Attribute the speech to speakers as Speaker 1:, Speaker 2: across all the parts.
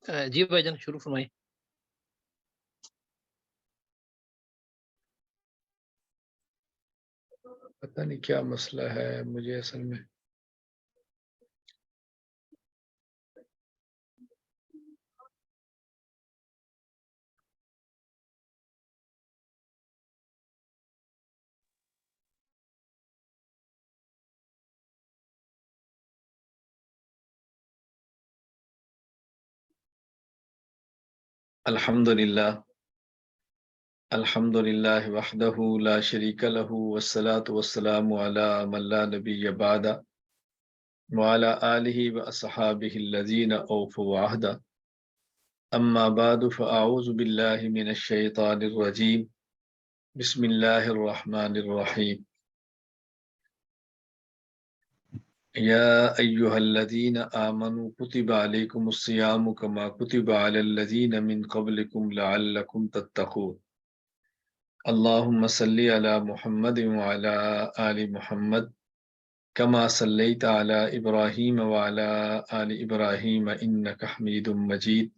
Speaker 1: جی بھائی جان شروع فرمائیں۔
Speaker 2: پتہ نہیں کیا مسئلہ ہے مجھے اصل میں۔ الحمدللہ وحدہ لا شریک لہ والصلاة والسلام علی من لا نبی بعد وعلی آلہ واصحابہ الذین اوفوا عہدہ اما بعد فاعوذ باللہ من الشیطان الرجیم بسم اللہ الرحمن الرحیم یا ایہا الذین آمنوا کتب علیکم الصیام کما کتب علی الذین من قبلکم لعلکم تتقون اللہم صلی علی محمد وعلی آل محمد کما صلیت علی ابراہیم وعلی آل ابراہیم انک حمید مجید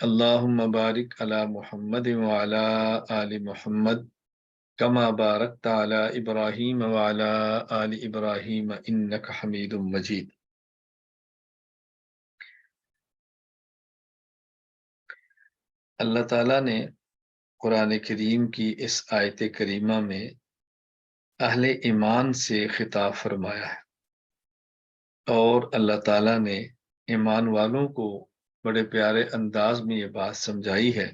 Speaker 2: اللہم بارک علی محمد وعلی آل محمد کما بارکت علی ابراہیم وعلی آل ابراہیم انک حمید مجید۔ اللہ تعالیٰ نے قرآن کریم کی اس آیت کریمہ میں اہل ایمان سے خطاب فرمایا ہے، اور اللہ تعالیٰ نے ایمان والوں کو بڑے پیارے انداز میں یہ بات سمجھائی ہے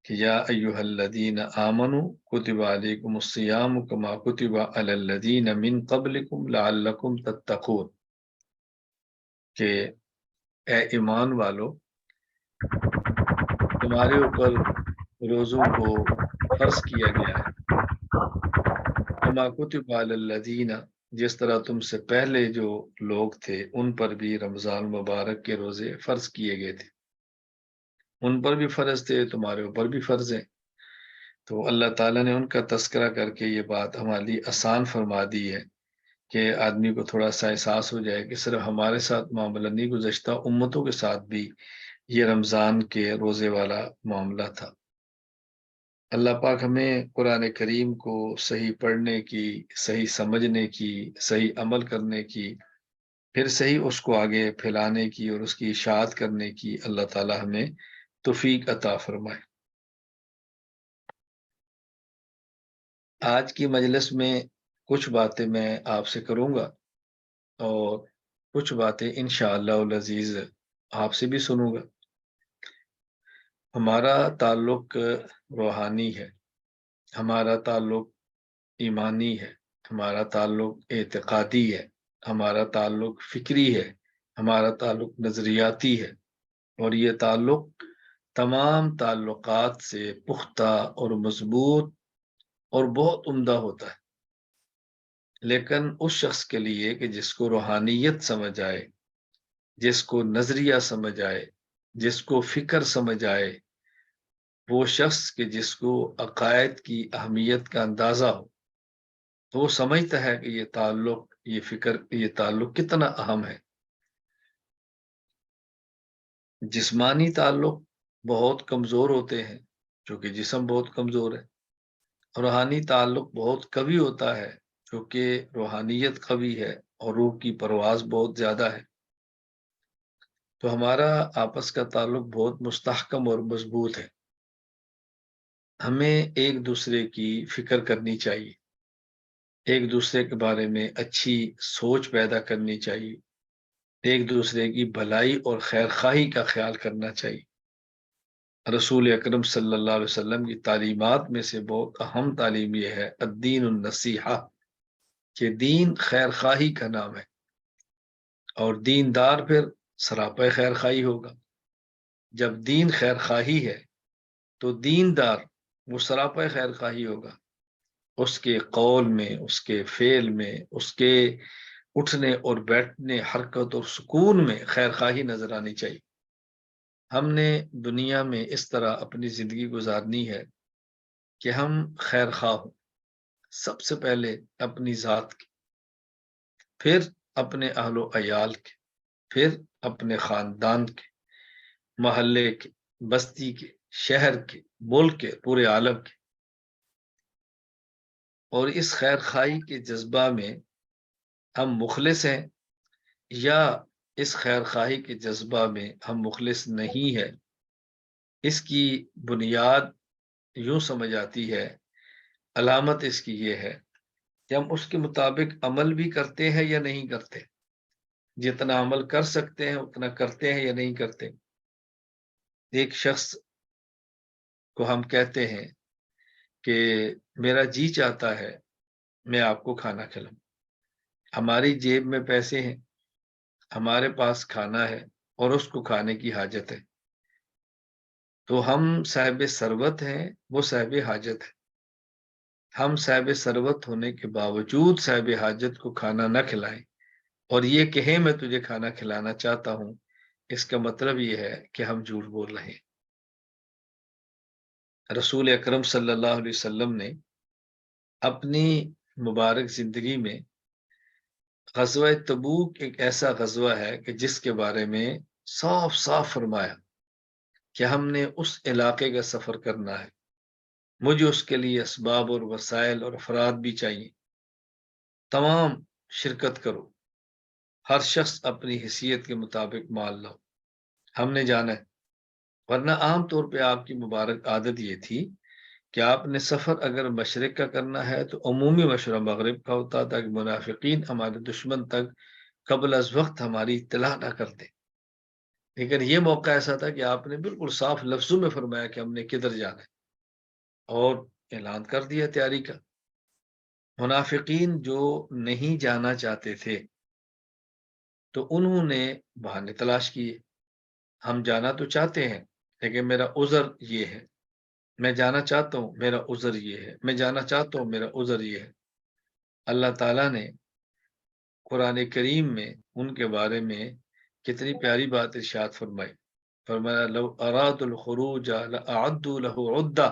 Speaker 2: کہ یا ایہا الذین آمنوا کتب علیکم الصیام کما کتب علی الذین من قبلکم لعلکم تتقون، کہ اے ایمان والو تمہارے اوپر روزوں کو فرض کیا گیا ہے، کما کتب علی الذین جس طرح تم سے پہلے جو لوگ تھے ان پر بھی رمضان مبارک کے روزے فرض کیے گئے تھے، ان پر بھی فرض تھے، تمہارے اوپر بھی فرض ہیں۔ تو اللہ تعالیٰ نے ان کا تذکرہ کر کے یہ بات ہمارے لیے آسان فرما دی ہے کہ آدمی کو تھوڑا سا احساس ہو جائے کہ صرف ہمارے ساتھ معاملہ نہیں، گزشتہ امتوں کے ساتھ بھی یہ رمضان کے روزے والا معاملہ تھا۔ اللہ پاک ہمیں قرآن کریم کو صحیح پڑھنے کی، صحیح سمجھنے کی، صحیح عمل کرنے کی، پھر صحیح اس کو آگے پھیلانے کی اور اس کی اشاعت کرنے کی اللہ تعالیٰ ہمیں توفیق عطا فرمائے۔ آج کی مجلس میں کچھ باتیں میں آپ سے کروں گا اور کچھ باتیں انشاءاللہ العزیز آپ سے بھی سنوں گا۔ ہمارا تعلق روحانی ہے، ہمارا تعلق ایمانی ہے، ہمارا تعلق اعتقادی ہے، ہمارا تعلق فکری ہے، ہمارا تعلق نظریاتی ہے، اور یہ تعلق تمام تعلقات سے پختہ اور مضبوط اور بہت عمدہ ہوتا ہے۔ لیکن اس شخص کے لیے کہ جس کو روحانیت سمجھ آئے، جس کو نظریہ سمجھ آئے، جس کو فکر سمجھ آئے، وہ شخص کہ جس کو عقائد کی اہمیت کا اندازہ ہو، تو وہ سمجھتا ہے کہ یہ تعلق، یہ فکر، یہ تعلق کتنا اہم ہے۔ جسمانی تعلق بہت کمزور ہوتے ہیں چونکہ جسم بہت کمزور ہے، روحانی تعلق بہت قوی ہوتا ہے چونکہ روحانیت قوی ہے اور روح کی پرواز بہت زیادہ ہے۔ تو ہمارا آپس کا تعلق بہت مستحکم اور مضبوط ہے۔ ہمیں ایک دوسرے کی فکر کرنی چاہیے، ایک دوسرے کے بارے میں اچھی سوچ پیدا کرنی چاہیے، ایک دوسرے کی بھلائی اور خیر خواہی کا خیال کرنا چاہیے۔ رسول اکرم صلی اللہ علیہ وسلم کی تعلیمات میں سے بہت اہم تعلیم یہ ہے الدین النصیحہ، کہ دین خیر خواہی کا نام ہے، اور دیندار پھر سراپا خیر خواہی ہوگا۔ جب دین خیر خواہی ہے تو دیندار وہ سراپا خیر خواہی ہوگا، اس کے قول میں، اس کے فعل میں، اس کے اٹھنے اور بیٹھنے، حرکت اور سکون میں خیر خواہی نظر آنی چاہیے۔ ہم نے دنیا میں اس طرح اپنی زندگی گزارنی ہے کہ ہم خیر خواہ ہوں، سب سے پہلے اپنی ذات کی، پھر اپنے اہل و عیال کے، پھر اپنے خاندان کے، محلے کے، بستی کے، شہر کے، ملک کے، پورے عالم کے۔ اور اس خیر خواہی کے جذبہ میں ہم مخلص ہیں یا اس خیر خواہی کے جذبہ میں ہم مخلص نہیں ہے، اس کی بنیاد یوں سمجھ آتی ہے، علامت اس کی یہ ہے کہ ہم اس کے مطابق عمل بھی کرتے ہیں یا نہیں کرتے، جتنا عمل کر سکتے ہیں اتنا کرتے ہیں یا نہیں کرتے۔ ایک شخص کو ہم کہتے ہیں کہ میرا جی چاہتا ہے میں آپ کو کھانا کھلاؤں، ہماری جیب میں پیسے ہیں، ہمارے پاس کھانا ہے اور اس کو کھانے کی حاجت ہے، تو ہم صاحب ثروت ہیں، وہ صاحب حاجت ہے۔ ہم صاحب ثروت ہونے کے باوجود صاحب حاجت کو کھانا نہ کھلائیں اور یہ کہیں میں تجھے کھانا کھلانا چاہتا ہوں، اس کا مطلب یہ ہے کہ ہم جھوٹ بول رہے ہیں۔ رسول اکرم صلی اللہ علیہ وسلم نے اپنی مبارک زندگی میں غزوہ تبوک ایک ایسا غزوہ ہے کہ جس کے بارے میں صاف صاف فرمایا کہ ہم نے اس علاقے کا سفر کرنا ہے، مجھے اس کے لیے اسباب اور وسائل اور افراد بھی چاہیے، تمام شرکت کرو، ہر شخص اپنی حیثیت کے مطابق مال لاؤ، ہم نے جانا ہے۔ ورنہ عام طور پہ آپ کی مبارک عادت یہ تھی کہ آپ نے سفر اگر مشرق کا کرنا ہے تو عمومی مشورہ مغرب کا ہوتا تھا کہ منافقین ہمارے دشمن تک قبل از وقت ہماری اطلاع نہ کرتے، لیکن یہ موقع ایسا تھا کہ آپ نے بالکل صاف لفظوں میں فرمایا کہ ہم نے کدھر جانا ہے اور اعلان کر دیا تیاری کا۔ منافقین جو نہیں جانا چاہتے تھے تو انہوں نے بہانے تلاش کیے، ہم جانا تو چاہتے ہیں لیکن میرا عذر یہ ہے، میں جانا چاہتا ہوں میرا عذر یہ ہے، میں جانا چاہتا ہوں میرا عذر یہ ہے۔ اللہ تعالیٰ نے قرآن کریم میں ان کے بارے میں کتنی پیاری بات ارشاد فرمائی، فرمایا لو اراد الخروج لأعدوا له عدہ،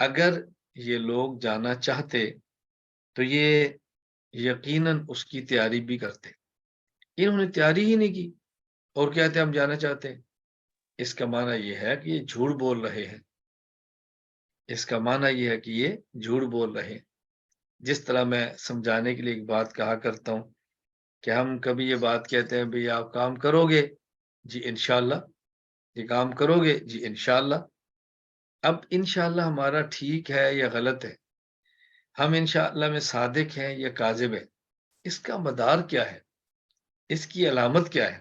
Speaker 2: اگر یہ لوگ جانا چاہتے تو یہ یقیناً اس کی تیاری بھی کرتے، انہوں نے تیاری ہی نہیں کی اور کہتے ہم جانا چاہتے ہیں۔ اس کا معنی یہ ہے کہ یہ جھوٹ بول رہے ہیں، اس کا معنی یہ ہے کہ یہ جھوٹ بول رہے ہیں۔ جس طرح میں سمجھانے کے لیے ایک بات کہا کرتا ہوں کہ ہم کبھی یہ بات کہتے ہیں بھئی آپ کام کرو گے؟ جی انشاءاللہ۔ یہ کام کرو گے؟ جی انشاءاللہ۔ اب انشاءاللہ ہمارا ٹھیک ہے یا غلط ہے، ہم انشاءاللہ میں صادق ہیں یا کاذب ہیں، اس کا مدار کیا ہے، اس کی علامت کیا ہے،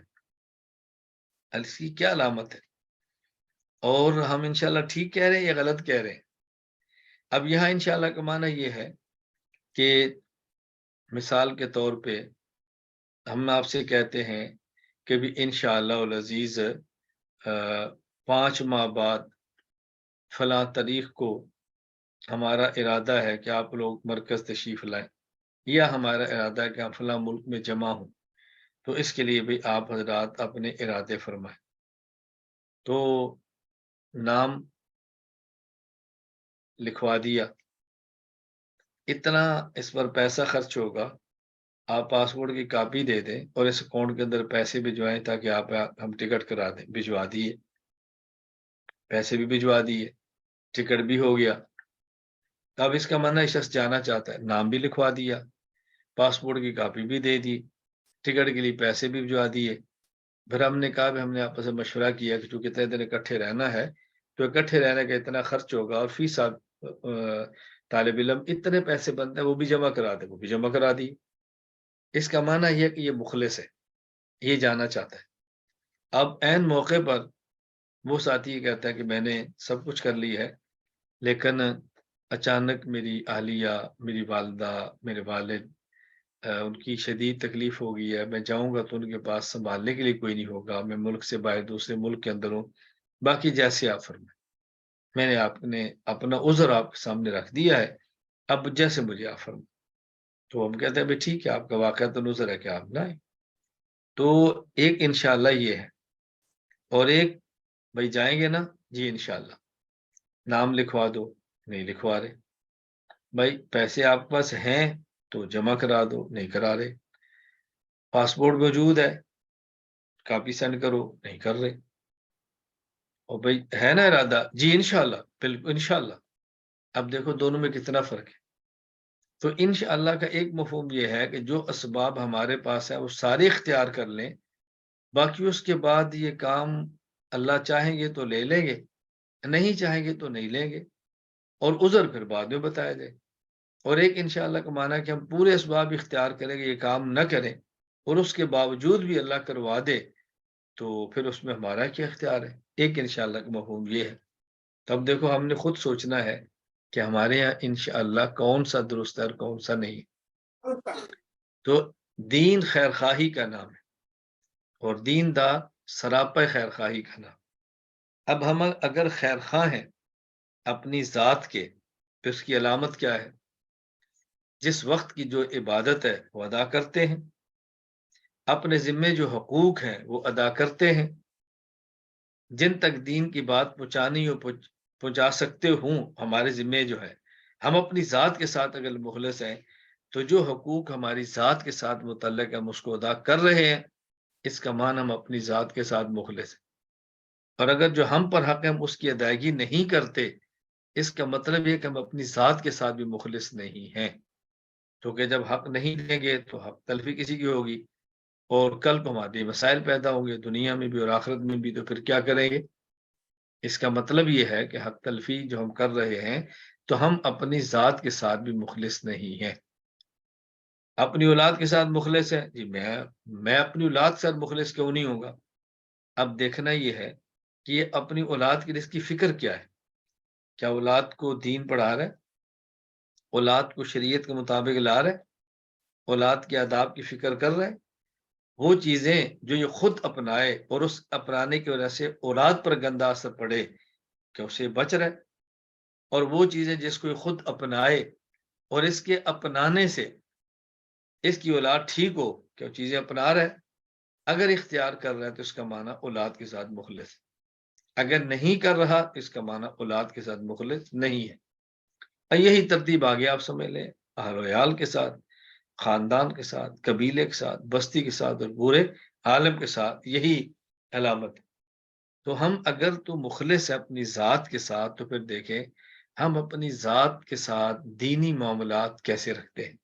Speaker 2: اس کی کیا علامت ہے، اور ہم انشاءاللہ ٹھیک کہہ رہے ہیں یا غلط کہہ رہے ہیں۔ اب یہاں انشاءاللہ کا معنی یہ ہے کہ مثال کے طور پہ ہم آپ سے کہتے ہیں کہ بھی انشاءاللہ العزیز 5 ماہ بعد فلاں تاریخ کو ہمارا ارادہ ہے کہ آپ لوگ مرکز تشریف لائیں، یا ہمارا ارادہ ہے کہ ہم فلاں ملک میں جمع ہوں، تو اس کے لیے بھی آپ حضرات اپنے ارادے فرمائیں۔ تو نام لکھوا دیا، اتنا اس پر پیسہ خرچ ہوگا، آپ پاسپورٹ کی کاپی دے دیں اور اس اکاؤنٹ کے اندر پیسے بھجوائیں تاکہ آپ ہم ٹکٹ کرا دیں، بھجوا دیے، پیسے بھی بھجوا دیے، ٹکٹ بھی ہو گیا۔ اب اس کا معنی شخص جانا چاہتا ہے، نام بھی لکھوا دیا، پاسپورٹ کی کاپی بھی دے دی، ٹکٹ کے لیے پیسے بھی بھجوا دیے۔ پھر ہم نے کہا بھی ہم نے آپس میں مشورہ کیا کہ چونکہ اتنے دن اکٹھے رہنا ہے تو اکٹھے رہنے کا اتنا خرچ ہوگا اور فی سال طالب علم اتنے پیسے بنتے ہیں وہ بھی جمع کرا دے، وہ بھی جمع کرا دی۔ اس کا معنی یہ ہے کہ یہ مخلص ہے، یہ جانا چاہتا ہے۔ اب عین موقع پر وہ ساتھی یہ کہتا ہے کہ میں نے سب کچھ کر لی ہے لیکن اچانک میری اہلیہ، میری والدہ، میرے والد، ان کی شدید تکلیف ہو گئی ہے، میں جاؤں گا تو ان کے پاس سنبھالنے کے لیے کوئی نہیں ہوگا، میں ملک سے باہر دوسرے ملک کے اندر ہوں، باقی جیسے آپ فرمائیں، میں نے اپنا عذر آپ کے سامنے رکھ دیا ہے، اب جیسے مجھے آپ فرمائیں۔ تو ہم کہتے ہیں بھائی ٹھیک ہے، آپ کا واقعہ عذر ہے کہ آپ نہ آئیں۔ تو ایک انشاءاللہ یہ ہے، اور ایک بھائی جائیں گے نا؟ جی انشاءاللہ۔ نام لکھوا دو، نہیں لکھوا رہے۔ بھائی پیسے آپ کے پاس ہیں تو جمع کرا دو، نہیں کرا رہے۔ پاسپورٹ موجود ہے، کاپی سینڈ کرو، نہیں کر رہے۔ اور بھائی ہے نا ارادہ، جی انشاءاللہ، بالکل انشاءاللہ. اب دیکھو دونوں میں کتنا فرق ہے. تو انشاءاللہ کا ایک مفہوم یہ ہے کہ جو اسباب ہمارے پاس ہے وہ سارے اختیار کر لیں، باقی اس کے بعد یہ کام اللہ چاہیں گے تو لے لیں گے، نہیں چاہیں گے تو نہیں لیں گے، اور عذر پھر بعد میں بتایا جائے. اور ایک انشاءاللہ کا معنی ہے کہ ہم پورے اسباب اختیار کریں گے، یہ کام نہ کریں، اور اس کے باوجود بھی اللہ کروا دے، تو پھر اس میں ہمارا کیا اختیار ہے. ایک انشاءاللہ کا مفہوم یہ ہے. تو اب دیکھو ہم نے خود سوچنا ہے کہ ہمارے یہاں انشاءاللہ کون سا درست ہے اور کون سا نہیں. تو دین خیر خواہی کا نام ہے، اور دین دا سراپا خیر خواہی کا نام. اب ہم اگر خیر خواہ ہیں اپنی ذات کے، تو اس کی علامت کیا ہے؟ جس وقت کی جو عبادت ہے وہ ادا کرتے ہیں، اپنے ذمے جو حقوق ہیں وہ ادا کرتے ہیں، جن تک دین کی بات پہنچانی ہو پہنچا سکتے ہوں ہمارے ذمے جو ہے. ہم اپنی ذات کے ساتھ اگر مخلص ہیں تو جو حقوق ہماری ذات کے ساتھ متعلق ہے ہم اس کو ادا کر رہے ہیں، اس کا معنی ہم اپنی ذات کے ساتھ مخلص ہیں. اور اگر جو ہم پر حق ہے ہم اس کی ادائیگی نہیں کرتے، اس کا مطلب یہ کہ ہم اپنی ذات کے ساتھ بھی مخلص نہیں ہیں. کیونکہ جب حق نہیں دیں گے تو حق تلفی کسی کی ہوگی، اور کل کو ہمارے مسائل پیدا ہوں گے دنیا میں بھی اور آخرت میں بھی، تو پھر کیا کریں گے؟ اس کا مطلب یہ ہے کہ حق تلفی جو ہم کر رہے ہیں تو ہم اپنی ذات کے ساتھ بھی مخلص نہیں ہیں. اپنی اولاد کے ساتھ مخلص ہے، جی میں اپنی اولاد کے ساتھ مخلص کیوں نہیں ہوگا؟ اب دیکھنا یہ ہے کہ یہ اپنی اولاد کی رزق کی فکر کیا ہے. کیا اولاد کو دین پڑھا رہا ہے؟ اولاد کو شریعت کے مطابق لا رہا ہے؟ اولاد کے آداب کی فکر کر رہے ہیں؟ وہ چیزیں جو یہ خود اپنائے اور اس اپنانے کی وجہ سے اولاد پر گندا اثر پڑے، کہ اسے بچ رہے. اور وہ چیزیں جس کو یہ خود اپنائے اور اس کے اپنانے سے اس کی اولاد ٹھیک ہو، کہ وہ چیزیں اپنا رہا ہے. اگر اختیار کر رہا ہے تو اس کا معنی اولاد کے ساتھ مخلص. اگر نہیں کر رہا تو اس کا معنی اولاد کے ساتھ مخلص نہیں ہے. یہی ترتیب آگے آپ سمجھ لیں، اہل و عیال کے ساتھ، خاندان کے ساتھ، قبیلے کے ساتھ، بستی کے ساتھ، اور پورے عالم کے ساتھ یہی علامت ہے. تو ہم اگر تو مخلص ہے اپنی ذات کے ساتھ، تو پھر دیکھیں ہم اپنی ذات کے ساتھ دینی معاملات کیسے رکھتے ہیں،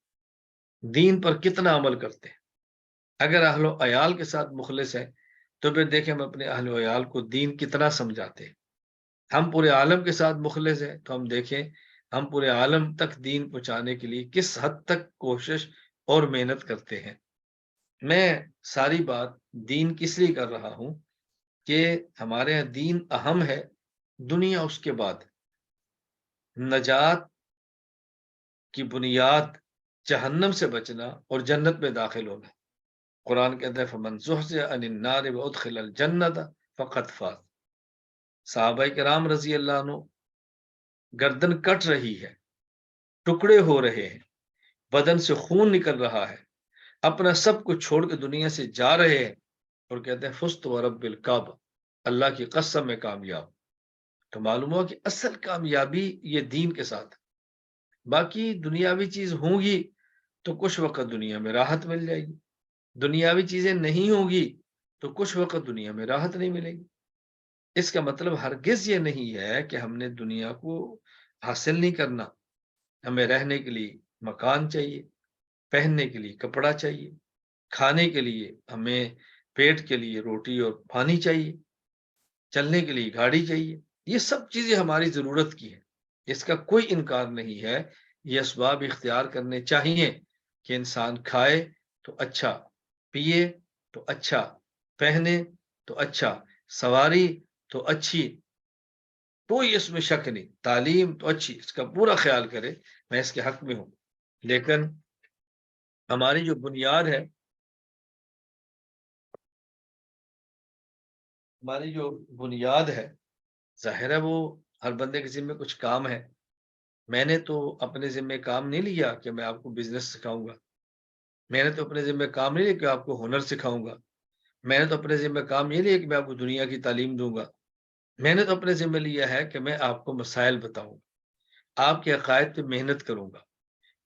Speaker 2: دین پر کتنا عمل کرتے ہیں. اگر اہل و عیال کے ساتھ مخلص ہے تو پھر دیکھیں ہم اپنے اہل و عیال کو دین کتنا سمجھاتے ہیں. ہم پورے عالم کے ساتھ مخلص ہیں تو ہم دیکھیں ہم پورے عالم تک دین پہنچانے کے لیے کس حد تک کوشش اور محنت کرتے ہیں. میں ساری بات دین کس لیے کر رہا ہوں کہ ہمارے یہاں دین اہم ہے، دنیا اس کے بعد. نجات کی بنیاد جہنم سے بچنا اور جنت میں داخل ہونا. قرآن کہتا ہے فمن زحزح عن النار وادخل الجنت فقد فاز. صحابہ کرام رضی اللہ عنہ گردن کٹ رہی ہے، ٹکڑے ہو رہے ہیں، بدن سے خون نکل رہا ہے، اپنا سب کچھ چھوڑ کے دنیا سے جا رہے ہیں، اور کہتے ہیں فزت ورب الکعبہ، اللہ کی قسم میں کامیاب. تو معلوم ہوا کہ اصل کامیابی یہ دین کے ساتھ. باقی دنیاوی چیز ہوں گی تو کچھ وقت دنیا میں راحت مل جائے گی، دنیاوی چیزیں نہیں ہوں گی تو کچھ وقت دنیا میں راحت نہیں ملے گی. اس کا مطلب ہرگز یہ نہیں ہے کہ ہم نے دنیا کو حاصل نہیں کرنا. ہمیں رہنے کے لیے مکان چاہیے، پہننے کے لیے کپڑا چاہیے، کھانے کے لیے ہمیں پیٹ کے لیے روٹی اور پانی چاہیے، چلنے کے لیے گاڑی چاہیے. یہ سب چیزیں ہماری ضرورت کی ہیں، اس کا کوئی انکار نہیں ہے. یہ اسباب اختیار کرنے چاہیے کہ انسان کھائے تو اچھا، پیے تو اچھا، پہنے تو اچھا، سواری تو اچھی، کوئی اس میں شک نہیں. تعلیم تو اچھی، اس کا پورا خیال کرے، میں اس کے حق میں ہوں. لیکن ہماری جو بنیاد ہے، ہماری جو بنیاد ہے، ظاہر ہے وہ ہر بندے کے ذمہ کچھ کام ہے. میں نے تو اپنے ذمہ کام نہیں لیا کہ میں آپ کو بزنس سکھاؤں گا. میں نے تو اپنے ذمہ کام نہیں لیا کہ آپ کو ہنر سکھاؤں گا. میں نے تو اپنے ذمہ کام یہ لیا کہ میں آپ کو دنیا کی تعلیم دوں گا. میں نے تو اپنے ذمہ لیا ہے کہ میں آپ کو مسائل بتاؤں، آپ کے عقائد پہ محنت کروں گا،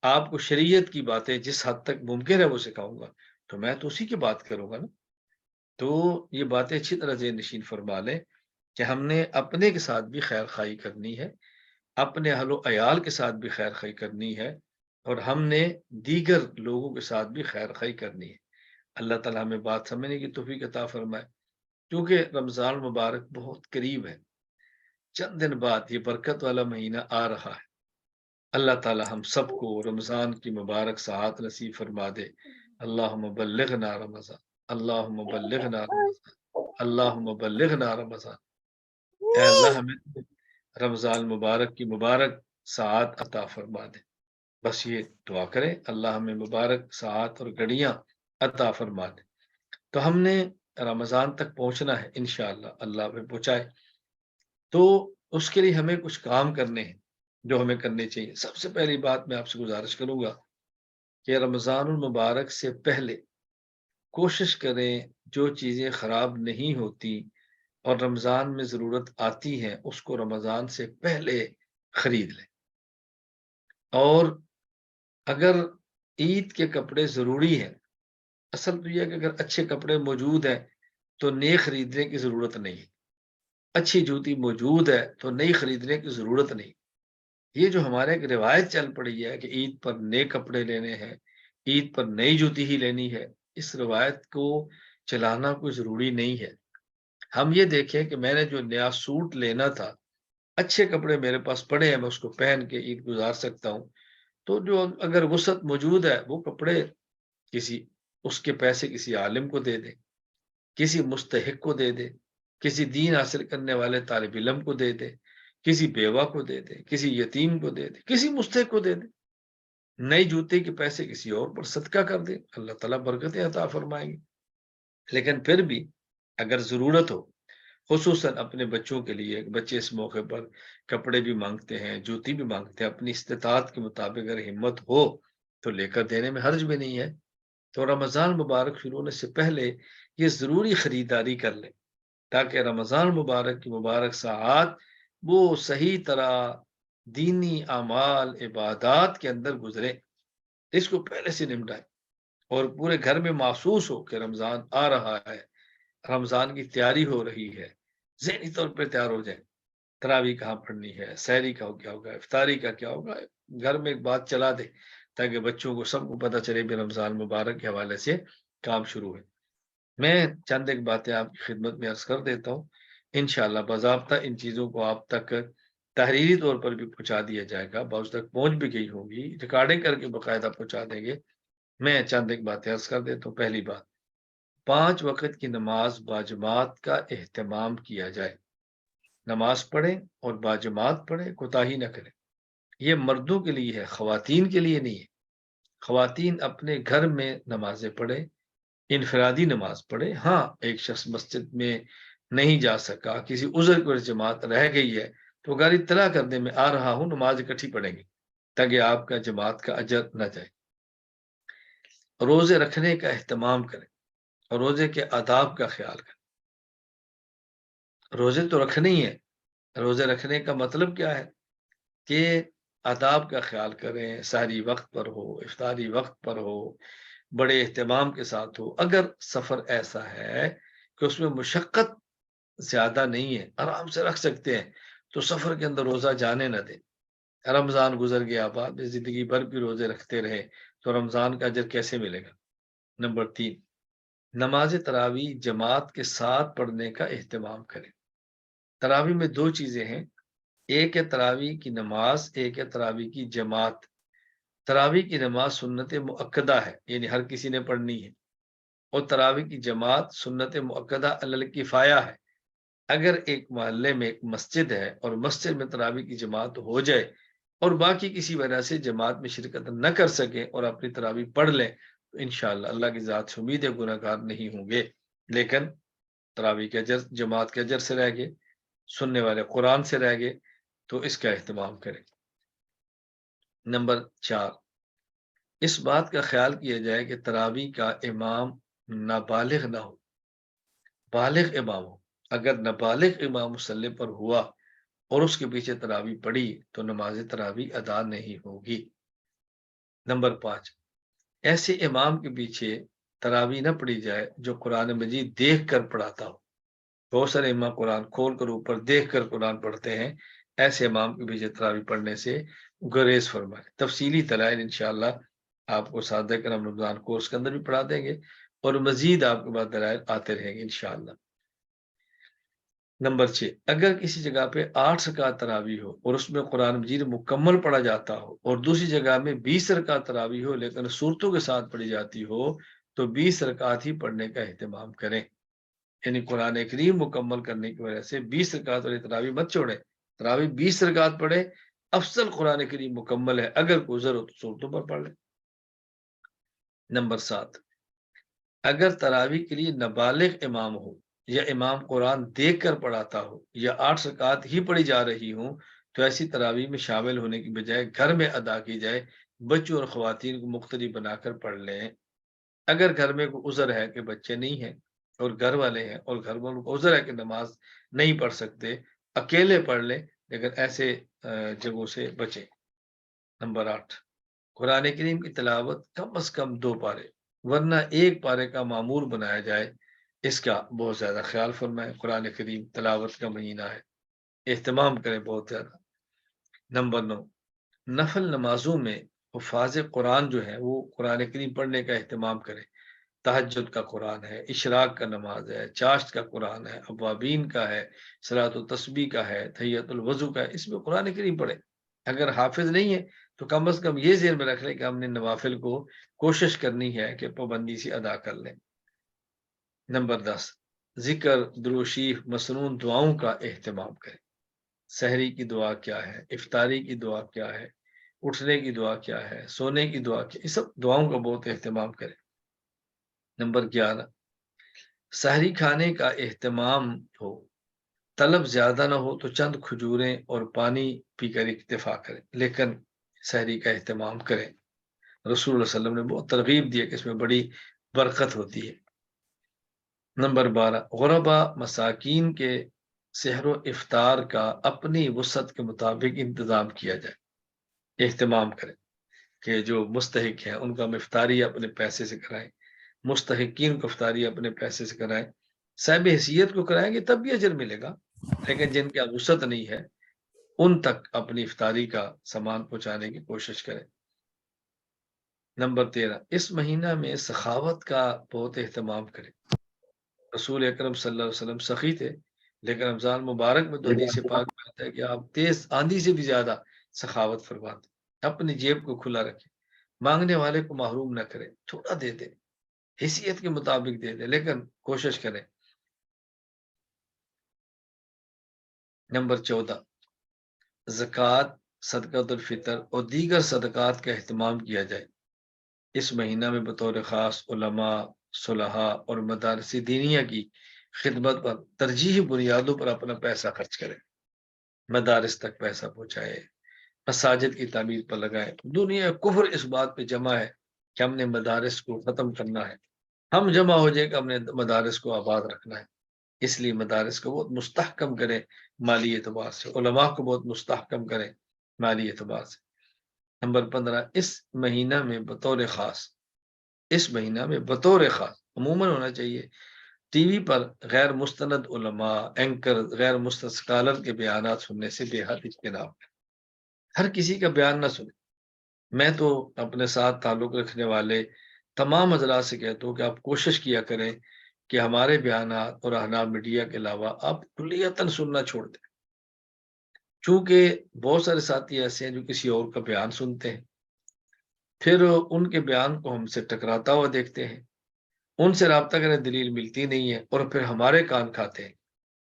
Speaker 2: آپ کو شریعت کی باتیں جس حد تک ممکن ہے وہ سکھاؤں گا. تو میں تو اسی کی بات کروں گا نا. تو یہ باتیں اچھی طرح ذہن نشین فرما لیں کہ ہم نے اپنے کے ساتھ بھی خیر خواہی کرنی ہے، اپنے اہل و عیال کے ساتھ بھی خیر خواہی کرنی ہے، اور ہم نے دیگر لوگوں کے ساتھ بھی خیر خواہی کرنی ہے۔ اللہ تعالیٰ ہمیں بات سمجھنے کی توفیق عطا فرمائے، کیونکہ رمضان مبارک بہت قریب ہے، چند دن بعد یہ برکت والا مہینہ آ رہا ہے۔ اللہ تعالیٰ ہم سب کو رمضان کی مبارک ساعات نصیب فرما دے۔ اللہم بلغنا رمضان، اللہم بلغنا رمضان، اللہم بلغنا رمضان۔ اے اللہ ہمیں رمضان مبارک کی مبارک ساعات عطا فرما دے۔ بس یہ دعا کریں، اللہ ہمیں مبارک ساعات اور گھڑیاں عطا فرما دے۔ تو ہم نے رمضان تک پہنچنا ہے، انشاءاللہ اللہ پہ پہنچائے۔ تو اس کے لیے ہمیں کچھ کام کرنے ہیں جو ہمیں کرنے چاہیے۔ سب سے پہلی بات میں آپ سے گزارش کروں گا کہ رمضان المبارک سے پہلے کوشش کریں جو چیزیں خراب نہیں ہوتی اور رمضان میں ضرورت آتی ہیں اس کو رمضان سے پہلے خرید لیں۔ اور اگر عید کے کپڑے ضروری ہیں، اصل تو یہ ہے کہ اگر اچھے کپڑے موجود ہیں تو نئے خریدنے کی ضرورت نہیں، اچھی جوتی موجود ہے تو نئی خریدنے کی ضرورت نہیں۔ یہ جو ہمارے ایک روایت چل پڑی ہے کہ عید پر نئے کپڑے لینے ہیں، عید پر نئی جوتی ہی لینی ہے، اس روایت کو چلانا کوئی ضروری نہیں ہے۔ ہم یہ دیکھیں کہ میں نے جو نیا سوٹ لینا تھا، اچھے کپڑے میرے پاس پڑے ہیں، میں اس کو پہن کے عید گزار سکتا ہوں، تو جو اگر وسعت موجود ہے وہ کپڑے اس کے پیسے کسی عالم کو دے دیں، کسی مستحق کو دے دے، کسی دین حاصل کرنے والے طالب علم کو دے دے، کسی بیوہ کو دے دے، کسی یتیم کو دے دے، کسی مستحق کو دے دے۔ نئی جوتے کے پیسے کسی اور پر صدقہ کر دے، اللہ تعالیٰ برکتیں عطا فرمائیں گے۔ لیکن پھر بھی اگر ضرورت ہو، خصوصاً اپنے بچوں کے لیے، بچے اس موقع پر کپڑے بھی مانگتے ہیں، جوتی بھی مانگتے ہیں، اپنی استطاعت کے مطابق اگر ہمت ہو تو لے کر دینے میں حرج بھی نہیں ہے۔ تو رمضان مبارک شروع ہونے سے پہلے یہ ضروری خریداری کر لیں تاکہ رمضان مبارک کی مبارک ساعات وہ صحیح طرح دینی اعمال عبادات کے اندر گزرے، اس کو پہلے سے نمٹائیں اور پورے گھر میں محسوس ہو کہ رمضان آ رہا ہے، رمضان کی تیاری ہو رہی ہے، ذہنی طور پہ تیار ہو جائیں۔ تراویح کہاں پڑھنی ہے، سحری کا کیا ہوگا، افطاری کا کیا ہوگا، گھر میں ایک بات چلا دے تاکہ بچوں کو سب کو پتہ چلے کہ رمضان مبارک کے حوالے سے کام شروع ہے۔ میں چند ایک باتیں آپ کی خدمت میں عرض کر دیتا ہوں، انشاءاللہ باضابطہ ان چیزوں کو آپ تک تحریری طور پر بھی پہنچا دیا جائے گا، بعض تک پہنچ بھی گئی ہوگی، ریکارڈنگ کر کے باقاعدہ پہنچا دیں گے۔ میں چند ایک باتیں عرض کر دیتا ہوں۔ پہلی بات، 5 وقت کی نماز باجماعت کا اہتمام کیا جائے، نماز پڑھیں اور باجماعت پڑھیں، کوتاہی نہ کریں۔ یہ مردوں کے لیے ہے، خواتین کے لیے نہیں ہے۔ خواتین اپنے گھر میں نمازیں پڑھیں، انفرادی نماز پڑھے۔ ہاں، ایک شخص مسجد میں نہیں جا سکا، کسی عذر کی وجہ سے جماعت رہ گئی ہے تو گھر اطلاع کر دے میں آ رہا ہوں، نماز اکٹھی پڑھیں گے تاکہ آپ کا جماعت کا اجر نہ جائے۔ روزے رکھنے کا اہتمام کریں اور روزے کے آداب کا خیال کریں۔ روزے تو رکھنے ہی ہیں، روزے رکھنے کا مطلب کیا ہے کہ آداب کا خیال کریں، سحری وقت پر ہو، افطاری وقت پر ہو، بڑے اہتمام کے ساتھ ہو۔ اگر سفر ایسا ہے کہ اس میں مشقت زیادہ نہیں ہے، آرام سے رکھ سکتے ہیں، تو سفر کے اندر روزہ جانے نہ دیں۔ رمضان گزر گیا، بعد میں زندگی بھر بھی روزے رکھتے رہے تو رمضان کا اجر کیسے ملے گا؟ نمبر 3، نماز تراویح جماعت کے ساتھ پڑھنے کا اہتمام کریں۔ تراویح میں 2 چیزیں ہیں، ایک ہے تراویح کی نماز، ایک ہے تراویح کی جماعت۔ تراویح کی نماز سنت مؤکدہ ہے، یعنی ہر کسی نے پڑھنی ہے، اور تراویح کی جماعت سنت مؤکدہ علی الکفایہ ہے۔ اگر ایک محلے میں ایک مسجد ہے اور مسجد میں تراویح کی جماعت ہو جائے اور باقی کسی وجہ سے جماعت میں شرکت نہ کر سکیں اور اپنی تراویح پڑھ لیں تو انشاءاللہ اللہ کی ذات سے امید ہے گناہ گار نہیں ہوں گے، لیکن تراویح کے اجر جماعت کے اجر سے رہ گئے، سننے والے قرآن سے رہ گئے، تو اس کا اہتمام کریں۔ نمبر 4، اس بات کا خیال کیا جائے کہ تراویح کا امام نابالغ نہ ہو، بالغ امام ہو۔ اگر نابالغ امام مصلی پر ہوا اور اس کے پیچھے تراویح پڑھی تو نماز تراویح ادا نہیں ہوگی۔ نمبر 5، ایسے امام کے پیچھے تراویح نہ پڑھی جائے جو قرآن مجید دیکھ کر پڑھاتا ہو۔ بہت سارے امام قرآن کھول کر اوپر دیکھ کر قرآن پڑھتے ہیں، ایسے امام کے پیچھے تراویح پڑھنے سے گریز فرمائے۔ تفصیلی دلائل انشاءاللہ آپ کو سادہ کرم رمضان کورس کے اندر بھی پڑھا دیں گے، اور مزید آپ کے بعد دلائل آتے رہیں گے انشاءاللہ۔ نمبر 6، اگر کسی جگہ پہ 8 رکعت تراویح ہو اور اس میں قرآن مجید مکمل پڑھا جاتا ہو، اور دوسری جگہ میں 20 رکعت تراویح ہو لیکن صورتوں کے ساتھ پڑھی جاتی ہو، تو 20 رکعت ہی پڑھنے کا اہتمام کریں۔ یعنی قرآن کریم مکمل کرنے کی وجہ سے 20 رکعت والی تراویح مت چھوڑیں، تراویح 20 رکعت پڑھے، افضل قرآن کریم مکمل ہے، اگر کوئی ضرورت تو صورتوں پر پڑھ لیں۔ نمبر 7، اگر تراویح کے لیے نابالغ امام ہو یا امام قرآن دیکھ کر پڑھاتا ہو یا 8 رکعت ہی پڑھی جا رہی ہوں، تو ایسی تراویح میں شامل ہونے کی بجائے گھر میں ادا کی جائے، بچوں اور خواتین کو مقتدی بنا کر پڑھ لیں۔ اگر گھر میں کوئی عذر ہے کہ بچے نہیں ہیں اور گھر والے ہیں، اور گھر والوں کو عذر ہے کہ نماز نہیں پڑھ سکتے، اکیلے پڑھ لیں، لیکن ایسے جگہوں سے بچیں۔ نمبر 8، قرآن کریم کی تلاوت کم از کم 2 پارے ورنہ 1 پارے کا معمول بنایا جائے، اس کا بہت زیادہ خیال فرمائیں۔ قرآن کریم تلاوت کا مہینہ ہے، اہتمام کریں بہت زیادہ۔ نمبر 9، نفل نمازوں میں حفاظ قرآن جو ہے وہ قرآن کریم پڑھنے کا اہتمام کریں۔ تہجد کا قرآن ہے، اشراق کا نماز ہے، چاشت کا قرآن ہے، اوابین کا ہے، صلاۃ التسبیح کا ہے، تحیۃ الوضو کا ہے، اس میں قرآن کریم پڑھے۔ اگر حافظ نہیں ہے تو کم از کم یہ ذہن میں رکھ لیں کہ ہم نے نوافل کو کوشش کرنی ہے کہ پابندی سے ادا کر لیں۔ نمبر 10، ذکر، دروشیف، مسنون دعاؤں کا اہتمام کریں۔ سحری کی دعا کیا ہے، افطاری کی دعا کیا ہے، اٹھنے کی دعا کیا ہے، سونے کی دعا کیا ہے، اس سب دعاؤں کا بہت اہتمام کریں۔ نمبر 11، سحری کھانے کا اہتمام ہو، طلب زیادہ نہ ہو تو چند کھجوریں اور پانی پی کر اکتفا کریں، لیکن سحری کا اہتمام کریں۔ رسول اللہ صلی اللہ علیہ وسلم نے بہت ترغیب دی ہے کہ اس میں بڑی برکت ہوتی ہے۔ نمبر 12، غربا مساکین کے سحر و افطار کا اپنی وسعت کے مطابق انتظام کیا جائے، اہتمام کریں کہ جو مستحق ہیں ان کا ہم افطاری اپنے پیسے سے کرائیں، مستحقین کو افطاری اپنے پیسے سے کرائیں۔ صاحب حیثیت کو کرائیں گے تب بھی اجر ملے گا، لیکن جن کی وسعت نہیں ہے ان تک اپنی افطاری کا سامان پہنچانے کی کوشش کریں۔ نمبر 13، اس مہینہ میں سخاوت کا بہت اہتمام کریں۔ رسول اکرم صلی اللہ علیہ وسلم سخی تھے، لیکن رمضان مبارک میں تو حدیث پاک میں آتا ہے کہ آپ تیز آندھی سے بھی زیادہ سخاوت فرماتے، اپنی جیب کو کھلا رکھیں، مانگنے والے کو محروم نہ کریں، تھوڑا دے دیں، حیثیت کے مطابق دے دیں، لیکن کوشش کریں۔ نمبر 14، زکوٰۃ، صدقۃ الفطر اور دیگر صدقات کا اہتمام کیا جائے۔ اس مہینہ میں بطور خاص علماء، صلحاء اور مدارس دینیہ کی خدمت پر ترجیحی بنیادوں پر اپنا پیسہ خرچ کریں، مدارس تک پیسہ پہنچائے، مساجد کی تعمیر پر لگائے۔ دنیا کفر اس بات پہ جمع ہے کہ ہم نے مدارس کو ختم کرنا ہے، ہم جمع ہو جائے کہ ہم نے مدارس کو آباد رکھنا ہے، اس لیے مدارس کو بہت مستحکم کریں مالی اعتبار سے، علماء کو بہت مستحکم کریں مالی اعتبار سے۔ نمبر 15، اس مہینہ میں بطور خاص، عموماً ہونا چاہیے، ٹی وی پر غیر مستند علماء، اینکر، غیر مستند اسکالر کے بیانات سننے سے بے حد اجتناب ہے۔ ہر کسی کا بیان نہ سنیں۔ میں تو اپنے ساتھ تعلق رکھنے والے تمام حضرات سے کہتا ہوں کہ آپ کوشش کیا کریں کہ ہمارے بیانات اور احناف میڈیا کے علاوہ آپ کلیتاً سننا چھوڑ دیں، چونکہ بہت سارے ساتھی ایسے ہیں جو کسی اور کا بیان سنتے ہیں، پھر ان کے بیان کو ہم سے ٹکراتا ہوا دیکھتے ہیں، ان سے رابطہ کرنے دلیل ملتی نہیں ہے، اور پھر ہمارے کان کھاتے ہیں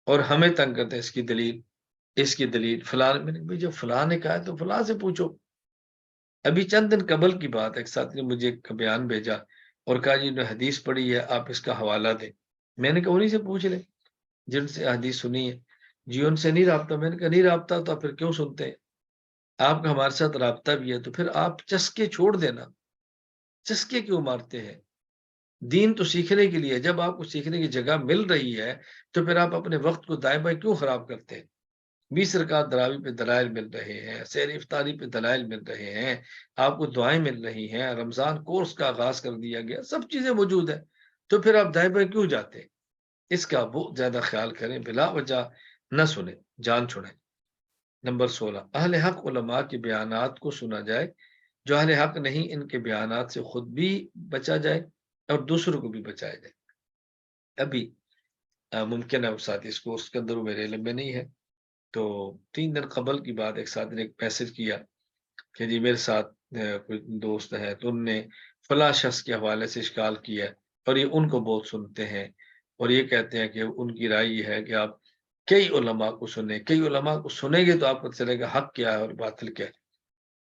Speaker 2: اور ہمیں تنگ کرتے ہیں، اس کی دلیل فلاں، میں نے بھائی جب فلاں نے کہا ہے تو فلاں سے پوچھو۔ ابھی چند دن قبل کی بات ہے، ایک ساتھی نے مجھے ایک بیان بھیجا اور کہا جی نے حدیث پڑھی ہے، آپ اس کا حوالہ دیں۔ میں نے کہا انہیں سے پوچھ لیں جن سے حدیث سنی ہے۔ جی ان سے نہیں رابطہ، میں نے کہا نہیں رابطہ تو پھر کیوں سنتے ہیں؟ آپ کا ہمارے ساتھ رابطہ بھی ہے تو پھر آپ چسکے چھوڑ دینا، چسکے کیوں مارتے ہیں؟ دین تو سیکھنے کے لیے، جب آپ کو سیکھنے کی جگہ مل رہی ہے تو پھر آپ اپنے وقت کو دائیں بائیں کیوں خراب کرتے ہیں؟ 20 رکعت تراویح پہ دلائل مل رہے ہیں، سحر افطاری پہ دلائل مل رہے ہیں، آپ کو دعائیں مل رہی ہیں، رمضان کورس کا آغاز کر دیا گیا، سب چیزیں موجود ہیں، تو پھر آپ دائیں بائیں کیوں جاتے ہیں؟ اس کا بہت زیادہ خیال کریں، بلا وجہ نہ سنیں، جان چھوڑیں۔ نمبر 16، اہل حق علماء کے بیانات کو سنا جائے، جو اہل حق نہیں ان کے بیانات سے خود بھی بچا جائے اور دوسروں کو بھی بچایا جائے۔ ابھی ممکن ہے وہ ساتھی اس کورس کے اندر میرے علم میں نہیں ہے، تو 3 دن قبل کی بات ایک ساتھ نے ایک میسج کیا کہ جی میرے ساتھ کوئی دوست ہے تو ان نے فلاں شخص کے حوالے سے اشکال کیا ہے اور یہ ان کو بہت سنتے ہیں اور یہ کہتے ہیں کہ ان کی رائے یہ ہے کہ آپ کئی علماء کو سنیں، کئی علماء کو سنیں گے تو آپ کو چلے گا حق کیا ہے اور باطل کیا ہے،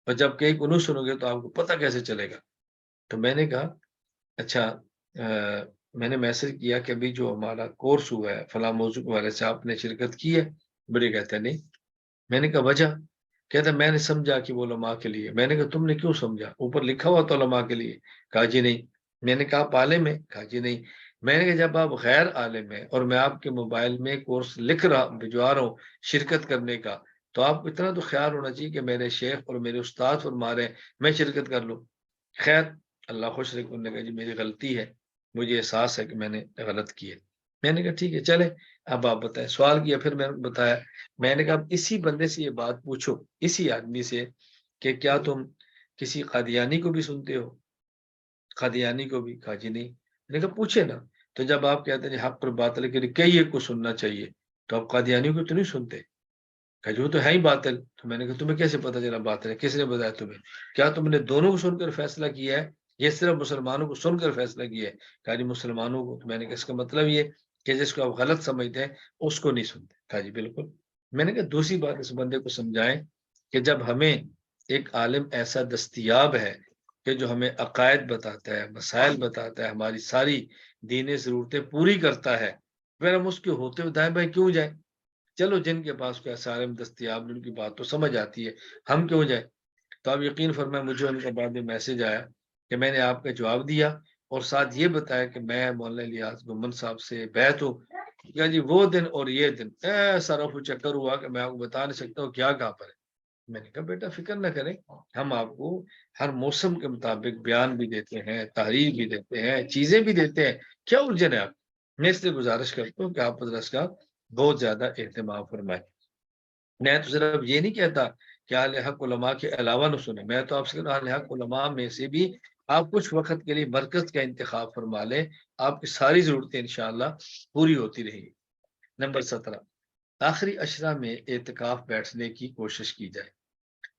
Speaker 2: اور جب کئی کو نہیں سنو گے تو آپ کو پتہ کیسے چلے گا۔ تو میں نے کہا اچھا، میں نے میسج کیا کہ ابھی جو ہمارا کورس ہوا ہے فلاں موضوع کے حوالے سے آپ نے شرکت کی ہے؟ بڑے کہتے ہیں نہیں۔ میں نے کہا وجہ؟ کہتا میں نے سمجھا کہ وہ علماء کے لیے۔ میں نے کہا تم نے کیوں سمجھا؟ اوپر لکھا ہوا تو علماء کے لیے۔ کہا جی نہیں۔ میں نے کہا آپ عالم ہے؟ کہا جی نہیں۔ میں نے کہا جب آپ غیر عالم ہیں اور میں آپ کے موبائل میں کورس لکھ رہا بھجوا رہا ہوں شرکت کرنے کا، تو آپ کو اتنا تو خیال ہونا چاہیے کہ میرے شیخ اور میرے استاد فرما رہے ہیں میں شرکت کر لوں۔ خیر اللہ خوش رکھے، انہوں نے کہا جی میری غلطی ہے، مجھے احساس ہے کہ میں نے غلط کی ہے۔ میں نے کہا ٹھیک ہے چلے اب آپ بتائیں۔ سوال کیا، پھر میں نے بتایا۔ میں نے کہا اب اسی بندے سے یہ بات پوچھو، اسی آدمی سے، کہ کیا تم کسی قادیانی کو بھی سنتے ہو؟ قادیانی کو بھی؟ کہا جی نہیں۔ میں نے کہا پوچھے نا۔ تو جب آپ کہتے ہیں جی حق پر باطل کے لیے کئی ایک کو سننا چاہیے، تو آپ قادیانی کو تو نہیں سنتے؟ کہا جی وہ تو ہے ہی باطل۔ تو میں نے کہا تمہیں کیسے پتا چلا باطل ہے؟ کس نے بتایا تمہیں؟ کیا تم نے دونوں کو سن کر فیصلہ کیا ہے، یہ صرف مسلمانوں کو سن کر فیصلہ کیا ہے؟ کہا جی مسلمانوں کو۔ تو میں نے کہا اس کا مطلب یہ کہ جس کو آپ غلط سمجھتے ہیں اس کو نہیں سنتے؟ کہا جی بالکل۔ میں نے کہا دوسری بات اس بندے کو سمجھائیں کہ جب ہمیں ایک عالم ایسا دستیاب ہے کہ جو ہمیں عقائد بتاتا ہے، مسائل بتاتا ہے، ہماری ساری دینی ضرورتیں پوری کرتا ہے، پھر ہم اس کے ہوتے ہوئے دائیں بائیں کیوں جائیں؟ چلو جن کے پاس کوئی ایسا عالم دستیاب ان کی بات تو سمجھ آتی ہے، ہم کیوں جائیں؟ تو آپ یقین فرمائیں مجھے ان کا بعد میں میسج آیا کہ میں نے آپ کا جواب دیا اور ساتھ یہ بتایا کہ میں مولانا الیاس گمن صاحب سے بیعت ہوں۔ کیا جی وہ دن اور یہ دن ایسا رفع چکر ہوا کہ میں آپ کو بتا نہیں سکتا ہوں کیا کہاں پر ہے۔ میں نے کہا بیٹا فکر نہ کریں، ہم آپ کو ہر موسم کے مطابق بیان بھی دیتے ہیں، تحریر بھی دیتے ہیں، چیزیں بھی دیتے ہیں، کیا الجھن ہے آپ؟ میں اس لیے گزارش کرتا ہوں کہ آپ مدرس کا بہت زیادہ اہتمام فرمائیں۔ میں تو صرف یہ نہیں کہتا کہ اہل حق علماء کے علاوہ نہ سنیں، میں تو آپ سے اہل حق علماء میں سے بھی آپ کچھ وقت کے لیے مرکز کا انتخاب فرما لیں، آپ کی ساری ضرورتیں انشاءاللہ پوری ہوتی رہیں گی۔ نمبر 17، آخری اشرہ میں اعتکاف بیٹھنے کی کوشش کی جائے۔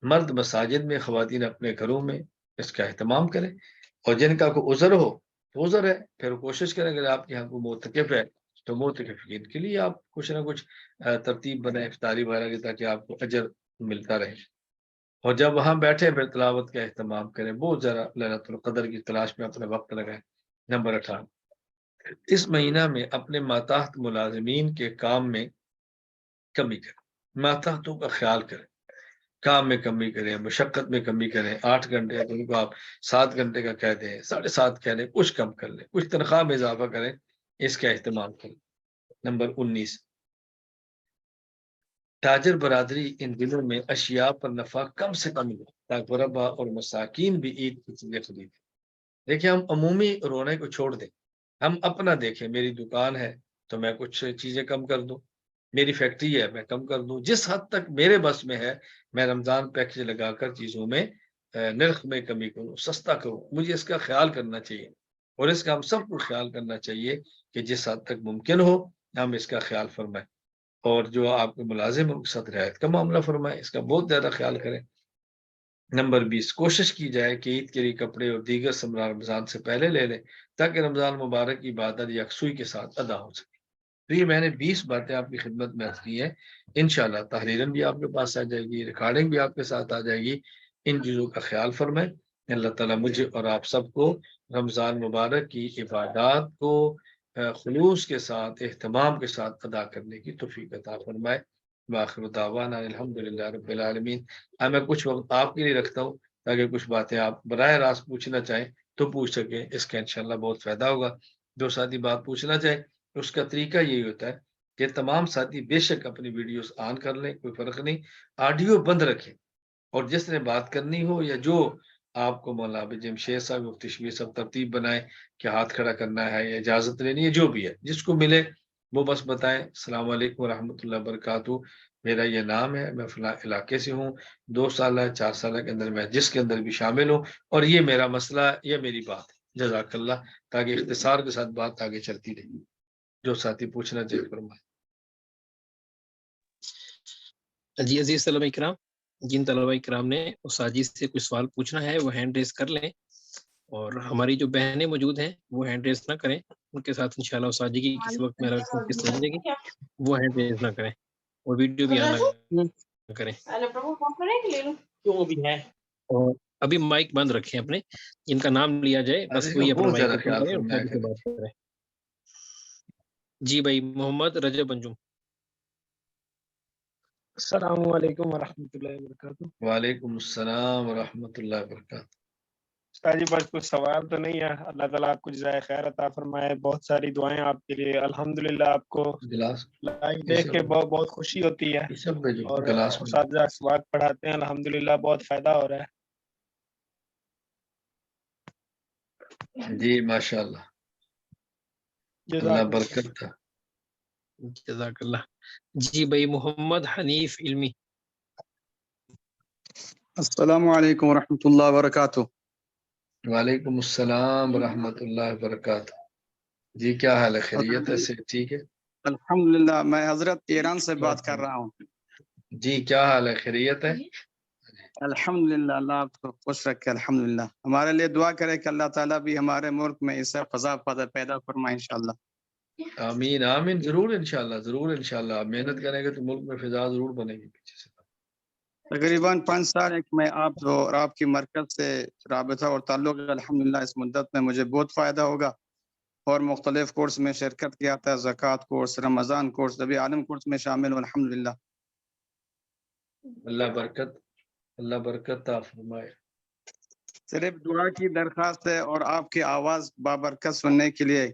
Speaker 2: مرد مساجد میں، خواتین اپنے گھروں میں اس کا اہتمام کریں، اور جن کا کوئی عذر ہو تو عذر ہے، پھر کوشش کریں اگر آپ کے یہاں کوئی معتکف ہے تو معتکفین کے لیے آپ کچھ نہ کچھ ترتیب بنائیں افطاری وغیرہ کی، تاکہ آپ کو اجر ملتا رہے۔ اور جب وہاں بیٹھے پھر تلاوت کا اہتمام کریں، بہت ذرا ليلۃ القدر کی تلاش میں اپنا وقت لگائیں۔ نمبر 18، اس مہینہ میں اپنے ماتحت ملازمین کے کام میں کمی کریں، ماتحتوں کا خیال کریں، کام میں کمی کریں، مشقت میں کمی کریں۔ 8 گھنٹے تو ان کو آپ 7 گھنٹے کا کہہ دیں، 7.5 کہہ دیں، کچھ کم کر لیں، کچھ تنخواہ میں اضافہ کریں، اس کا اہتمام کریں۔ نمبر 19، تاجر برادری ان دنوں میں اشیاء پر نفع کم سے کم ہو تاکہ غربا اور مساکین بھی عید کی چیزیں خریدیں۔ دیکھیں ہم عمومی رونے کو چھوڑ دیں، ہم اپنا دیکھیں، میری دکان ہے تو میں کچھ چیزیں کم کر دوں، میری فیکٹری ہے میں کم کر دوں، جس حد تک میرے بس میں ہے میں رمضان پیکج لگا کر چیزوں میں نرخ میں کمی کروں، سستا کروں، مجھے اس کا خیال کرنا چاہیے، اور اس کا ہم سب کو خیال کرنا چاہیے کہ جس حد تک ممکن ہو ہم اس کا خیال فرمائیں، اور جو آپ کے ملازم ہیں ان کے ساتھ رعایت کا معاملہ فرمائیں، اس کا بہت زیادہ خیال کریں۔ نمبر 20، کوشش کی جائے کہ عید کے لیے کپڑے اور دیگر ثمرات رمضان سے پہلے لے لیں تاکہ رمضان مبارک کی عبادت یکسوئی کے ساتھ ادا ہو سکے۔ تو یہ میں نے 20 باتیں آپ کی خدمت میں عرض کی ہیں، انشاءاللہ تحریراً بھی آپ کے پاس آ جائے گی، ریکارڈنگ بھی آپ کے ساتھ آ جائے گی۔ ان چیزوں کا خیال فرمائیں۔ اللہ تعالیٰ مجھے اور آپ سب کو رمضان مبارک کی عبادات کو خلوص کے ساتھ، اہتمام کے ساتھ ادا کرنے کی توفیق عطا فرمائے۔ وآخر دعوانا الحمدللہ رب العالمین۔ میں کچھ وقت آپ کے لیے رکھتا ہوں تاکہ کچھ باتیں آپ براہ راست پوچھنا چاہیں تو پوچھ سکیں، اس کا انشاءاللہ بہت فائدہ ہوگا۔ جو ساتھی بات پوچھنا چاہیں اس کا طریقہ یہی ہوتا ہے کہ تمام ساتھی بے شک اپنی ویڈیوز آن کر لیں، کوئی فرق نہیں، آڈیو بند رکھیں، اور جس نے بات کرنی ہو یا جو آپ کو مولانا جمشید صاحب مفتی شبیر صاحب ترتیب بنائے کہ ہاتھ کھڑا کرنا ہے یا اجازت لینی ہے، جو بھی ہے جس کو ملے وہ بس بتائیں السلام علیکم ورحمۃ اللہ وبرکاتہ، میرا یہ نام ہے، میں فلاں علاقے سے ہوں، 2 سالہ 4 سالہ کے اندر میں جس کے اندر بھی شامل ہوں، اور یہ میرا مسئلہ، یہ میری بات ہے، جزاک اللہ، تاکہ اختصار کے ساتھ بات آگے چلتی رہے۔ جو ساتھی پوچھنا چاہیے فرمائیں۔
Speaker 1: جی عزیز طلبہ کرام، جن طلبہ کرام نے استاد جی سے کوئی سوال پوچھنا ہے وہ ہینڈ ریز کر لیں، اور ہماری جو بہنیں موجود ہیں وہ ہینڈ ریز نہ کریں، ان کے ساتھ انشاءاللہ استاد جی کی کسی وقت میرا کس لگ جائے گی، وہ ہینڈ ریز نہ کریں اور ویڈیو بھی آن نہ کریں، اور ابھی مائک بند رکھیں اپنے، جن کا نام لیا جائے بس وہی اپنا
Speaker 2: بہت
Speaker 1: مائک
Speaker 2: زیادہ
Speaker 1: اوپن
Speaker 2: خیال
Speaker 1: کریں اور
Speaker 2: فرمایا
Speaker 1: استاد جی سے
Speaker 2: کریں۔
Speaker 1: بات کریں۔ جی بھائی محمد رجب انجم۔
Speaker 3: السلام علیکم ورحمۃ اللہ وبرکاتہ۔
Speaker 2: وعلیکم السلام ورحمۃ اللہ وبرکاتہ۔
Speaker 3: استاد جی بس کچھ سوال تو نہیں ہے، اللہ تعالیٰ آپ کو جزائے خیر عطا فرمائے، بہت ساری دعائیں آپ کے لیے، الحمدللہ آپ کو
Speaker 2: گلاس
Speaker 3: لائیو دیکھ کے بہت بہت خوشی ہوتی ہے،
Speaker 2: یہ سب بھیجو
Speaker 3: اور
Speaker 2: گلاس میں۔
Speaker 3: اساتذہ اسواق پڑھاتے ہیں، الحمدللہ بہت فائدہ ہو رہا ہے۔
Speaker 2: جی ماشاء اللہ، اللہ
Speaker 3: جزاک اللہ۔
Speaker 2: برکت تھا۔
Speaker 1: جزاک اللہ۔ جی بھائی محمد حنیف علمی۔
Speaker 4: السلام علیکم ورحمۃ اللہ وبرکاتہ۔
Speaker 2: وعلیکم السلام ورحمۃ اللہ وبرکاتہ۔ جی کیا حال ہے، خیریت ہے، سے ٹھیک ہے؟
Speaker 4: الحمدللہ، میں حضرت ایران سے بات کر رہا ہوں۔
Speaker 2: جی کیا حال ہے، خیریت ہے؟
Speaker 4: الحمدللہ، اللہ آپ کو خوش رکھے، الحمدللہ۔ ہمارے لیے دعا کرے کہ اللہ تعالیٰ بھی ہمارے ملک میں اس سے فضا پیدا فرمائے انشاءاللہ۔
Speaker 2: آمین آمین، ضرور انشاءاللہ، ضرور انشاءاللہ، آپ محنت کریں گے تو ملک میں فضا ضرور بنے گی پیچھے سے۔
Speaker 4: تقریباً 5 سال ایک میں آپ اور آپ کی مرکز سے رابطہ اور تعلق ہے، الحمدللہ اس مدت میں مجھے بہت فائدہ ہوگا، اور مختلف کورس میں شرکت کیا تھا، زکوٰۃ کورس، رمضان کورس، ابھی عالم کورس میں شامل ہوں، الحمدللہ۔
Speaker 2: اللہ برکت عطا فرمائے۔
Speaker 4: صرف دعا کی درخواست ہے اور آپ کی آواز بابرکت سننے کے لیے،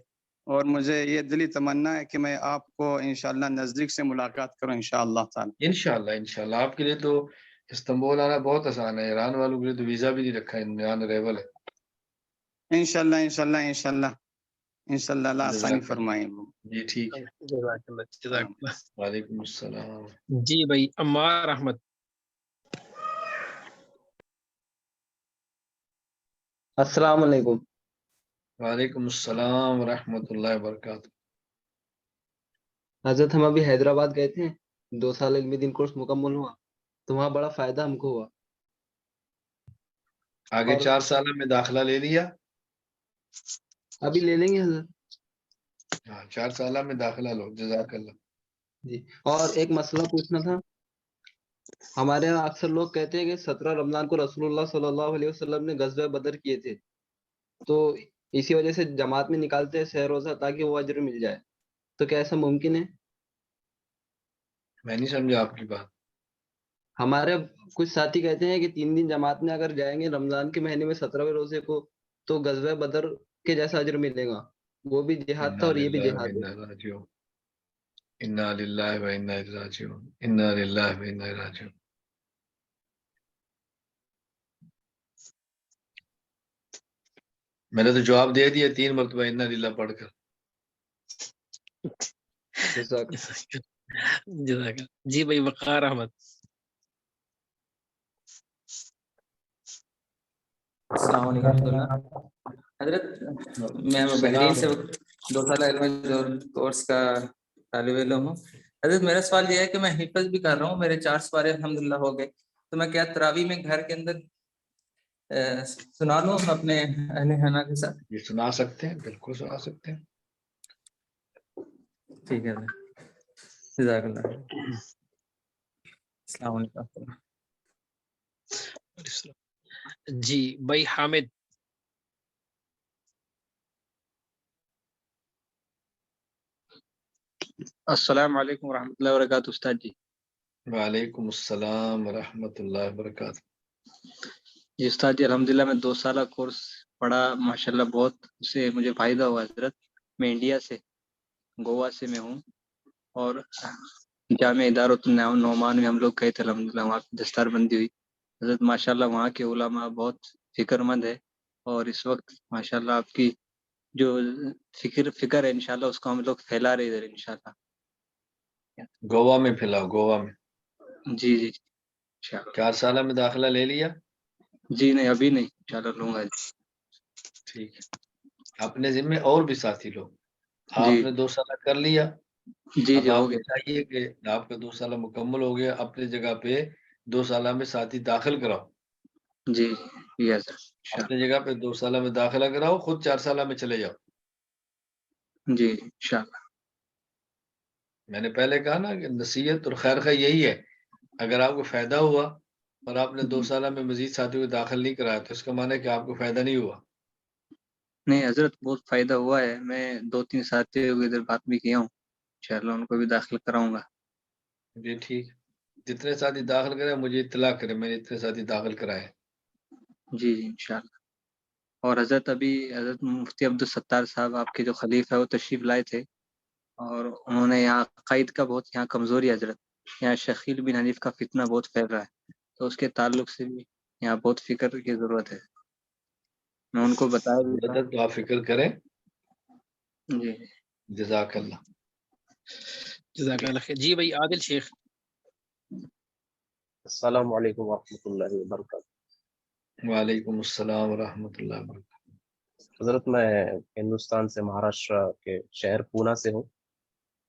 Speaker 4: اور مجھے یہ دلی تمنا ہے کہ میں آپ کو انشاءاللہ نزدیک سے ملاقات کروں انشاءاللہ تعالی۔
Speaker 2: انشاءاللہ انشاءاللہ، آپ کے لیے تو استنبول آنا بہت آسان ہے، ایران والوں کے لیے تو ویزا بھی نہیں رکھا ہے، نان اریول ہے۔
Speaker 4: انشاءاللہ انشاءاللہ انشاءاللہ انشاءاللہ، اللہ آسانی فرمائے۔
Speaker 2: جی ٹھیک ہے،
Speaker 1: جزاک اللہ، جزاک اللہ۔
Speaker 2: وعلیکم السلام۔
Speaker 1: جی بھائی عمار احمد۔
Speaker 5: السلام علیکم۔
Speaker 2: وعلیکم السلام ورحمۃ اللہ وبرکاتہ۔
Speaker 5: حضرت ہم ابھی حیدرآباد گئے تھے، 2 سال علمی دین کورس مکمل ہوا تو وہاں بڑا فائدہ ہم کو ہوا۔
Speaker 2: آگے
Speaker 5: اور
Speaker 2: 4 سالہ میں داخلہ لے لیا؟
Speaker 5: ابھی لے لیں گے حضرت۔
Speaker 2: ہاں 4 سالہ میں داخلہ لو، جزاک اللہ۔
Speaker 5: جی، اور ایک مسئلہ پوچھنا تھا، ہمارے یہاں اکثر لوگ کہتے ہیں کہ 17 رمضان کو رسول اللہ صلی اللہ علیہ وسلم نے غزوہ بدر کیے تھے، تو اسی وجہ سے جماعت میں نکالتے ہیں سحر روزہ تاکہ وہ اجر مل جائے، تو کیا ایسا ممکن ہے؟
Speaker 2: میں نہیں سمجھا آپ کی بات۔
Speaker 5: ہمارے کچھ ساتھی کہتے ہیں کہ 3 دن جماعت میں اگر جائیں گے رمضان کے مہینے میں 17ویں روزے کو تو غزوہ بدر کے جیسا اجر ملے گا، وہ بھی جہاد تھا
Speaker 2: انا
Speaker 5: اور یہ بھی
Speaker 2: للہ و
Speaker 5: جہاد
Speaker 2: انا
Speaker 5: ہے۔
Speaker 2: الیہ راجعون، انا للہ و انا الیہ راجعون، انا للہ و انا الیہ راجعون۔ میں نے تو جواب دے دیا 3 مرتبہ انا للہ پڑھ کر۔
Speaker 5: جزاک
Speaker 1: جزاک اللہ۔ جی بھائی وقار احمد۔
Speaker 6: السلام علیکم ورحمۃ اللہ۔ حضرت میں بحرین سے 2 سالہ علم کورس کا طالب علم ہوں۔ حضرت میرا سوال یہ ہے کہ میں حفظ بھی کر رہا ہوں، میرے 4 سپارے الحمدللہ ہو گئے، تو میں کیا تراویح میں گھر کے اندر سنا لوں اپنے اہل خانہ کے ساتھ؟
Speaker 2: یہ سنا سکتے ہیں، بالکل سنا سکتے ہیں۔
Speaker 6: ٹھیک ہے، جزاک اللہ۔ السلام علیکم۔
Speaker 1: جی بھائی حامد۔
Speaker 7: السلام علیکم ورحمۃ اللہ وبرکاتہ استاد جی۔
Speaker 2: وعلیکم السلام ورحمۃ اللہ وبرکاتہ۔
Speaker 7: جی استاد جی، الحمدللہ میں 2 سالہ کورس پڑھا، ماشاءاللہ بہت اس سے مجھے فائدہ ہوا حضرت۔ میں انڈیا سے گوا سے میں ہوں، اور جامع ادارۃ النعمان میں ہم لوگ گئے تھے، الحمدللہ وہاں پہ دستار بندی ہوئی حضرت، ماشاءاللہ وہاں کے علماء بہت فکر مند ہے، اور اس وقت ماشاءاللہ آپ کی جو فکر ہے انشاءاللہ اس کو ہم لوگ پھیلا رہے ادھر انشاءاللہ.
Speaker 2: گوا میں پھیلاؤ، گوا میں.
Speaker 7: جی جی انشاءاللہ.
Speaker 2: 4 سالہ میں داخلہ لے لیا؟
Speaker 7: جی نہیں ابھی نہیں، انشاءاللہ لوں گا.
Speaker 2: ٹھیک ہے. اپنے ذمے اور بھی ساتھی لوگ. آپ
Speaker 7: جی
Speaker 2: نے 2 سالہ کر لیا،
Speaker 7: جی
Speaker 2: اب
Speaker 7: جی
Speaker 2: آپ
Speaker 7: ہو
Speaker 2: کو
Speaker 7: گیا.
Speaker 2: چاہیے کہ آپ کا 2 سالہ مکمل ہو گیا، اپنی جگہ پہ 2 سالہ میں ساتھی داخل کراؤ.
Speaker 7: جی جی یس سر انشاءاللہ.
Speaker 2: اپنی جگہ پہ 2 سالہ میں داخلہ کراؤ، خود 4 سالہ میں چلے جاؤ.
Speaker 7: جی انشاءاللہ.
Speaker 2: میں نے پہلے کہا نا کہ نصیحت اور خیر خواہ یہی ہے. اگر آپ کو فائدہ ہوا اور آپ نے 2 سالہ میں مزید ساتھیوں کو داخل نہیں کرایا تو اس کا معنی ہے کہ آپ کو فائدہ نہیں ہوا.
Speaker 7: نہیں حضرت بہت فائدہ ہوا ہے. میں 2-3 ساتھیوں کو ادھر بات بھی کیا ہوں، انشاءاللہ ان کو بھی داخل کراؤں گا.
Speaker 2: جی ٹھیک. جتنے ساتھی داخل کریں مجھے اطلاع کریں، میں نے اتنے ساتھی داخل کرائے.
Speaker 7: جی جی انشاءاللہ. اور حضرت ابھی حضرت مفتی عبدالستار صاحب آپ کے جو خلیفہ ہے وہ تشریف لائے تھے، اور انہوں نے یہاں عقائد کا بہت یہاں کمزوری ہے حضرت. یہاں شخیل بن حنیف کا فتنہ بہت پھیل رہا ہے، تو اس کے تعلق سے بھی یہاں بہت فکر کی ضرورت ہے. میں ان کو بتایا بھی تھا.
Speaker 2: تو آپ فکر کریں.
Speaker 7: جی
Speaker 2: جزاک اللہ.
Speaker 1: جزاک اللہ خیر. جی بھائی عادل شیخ.
Speaker 8: السلام علیکم ورحمۃ اللہ وبرکاتہ.
Speaker 2: وعلیکم السلام ورحمۃ اللہ وبرکاتہ.
Speaker 8: حضرت میں ہندوستان سے مہاراشٹر کے شہر پونا سے ہوں.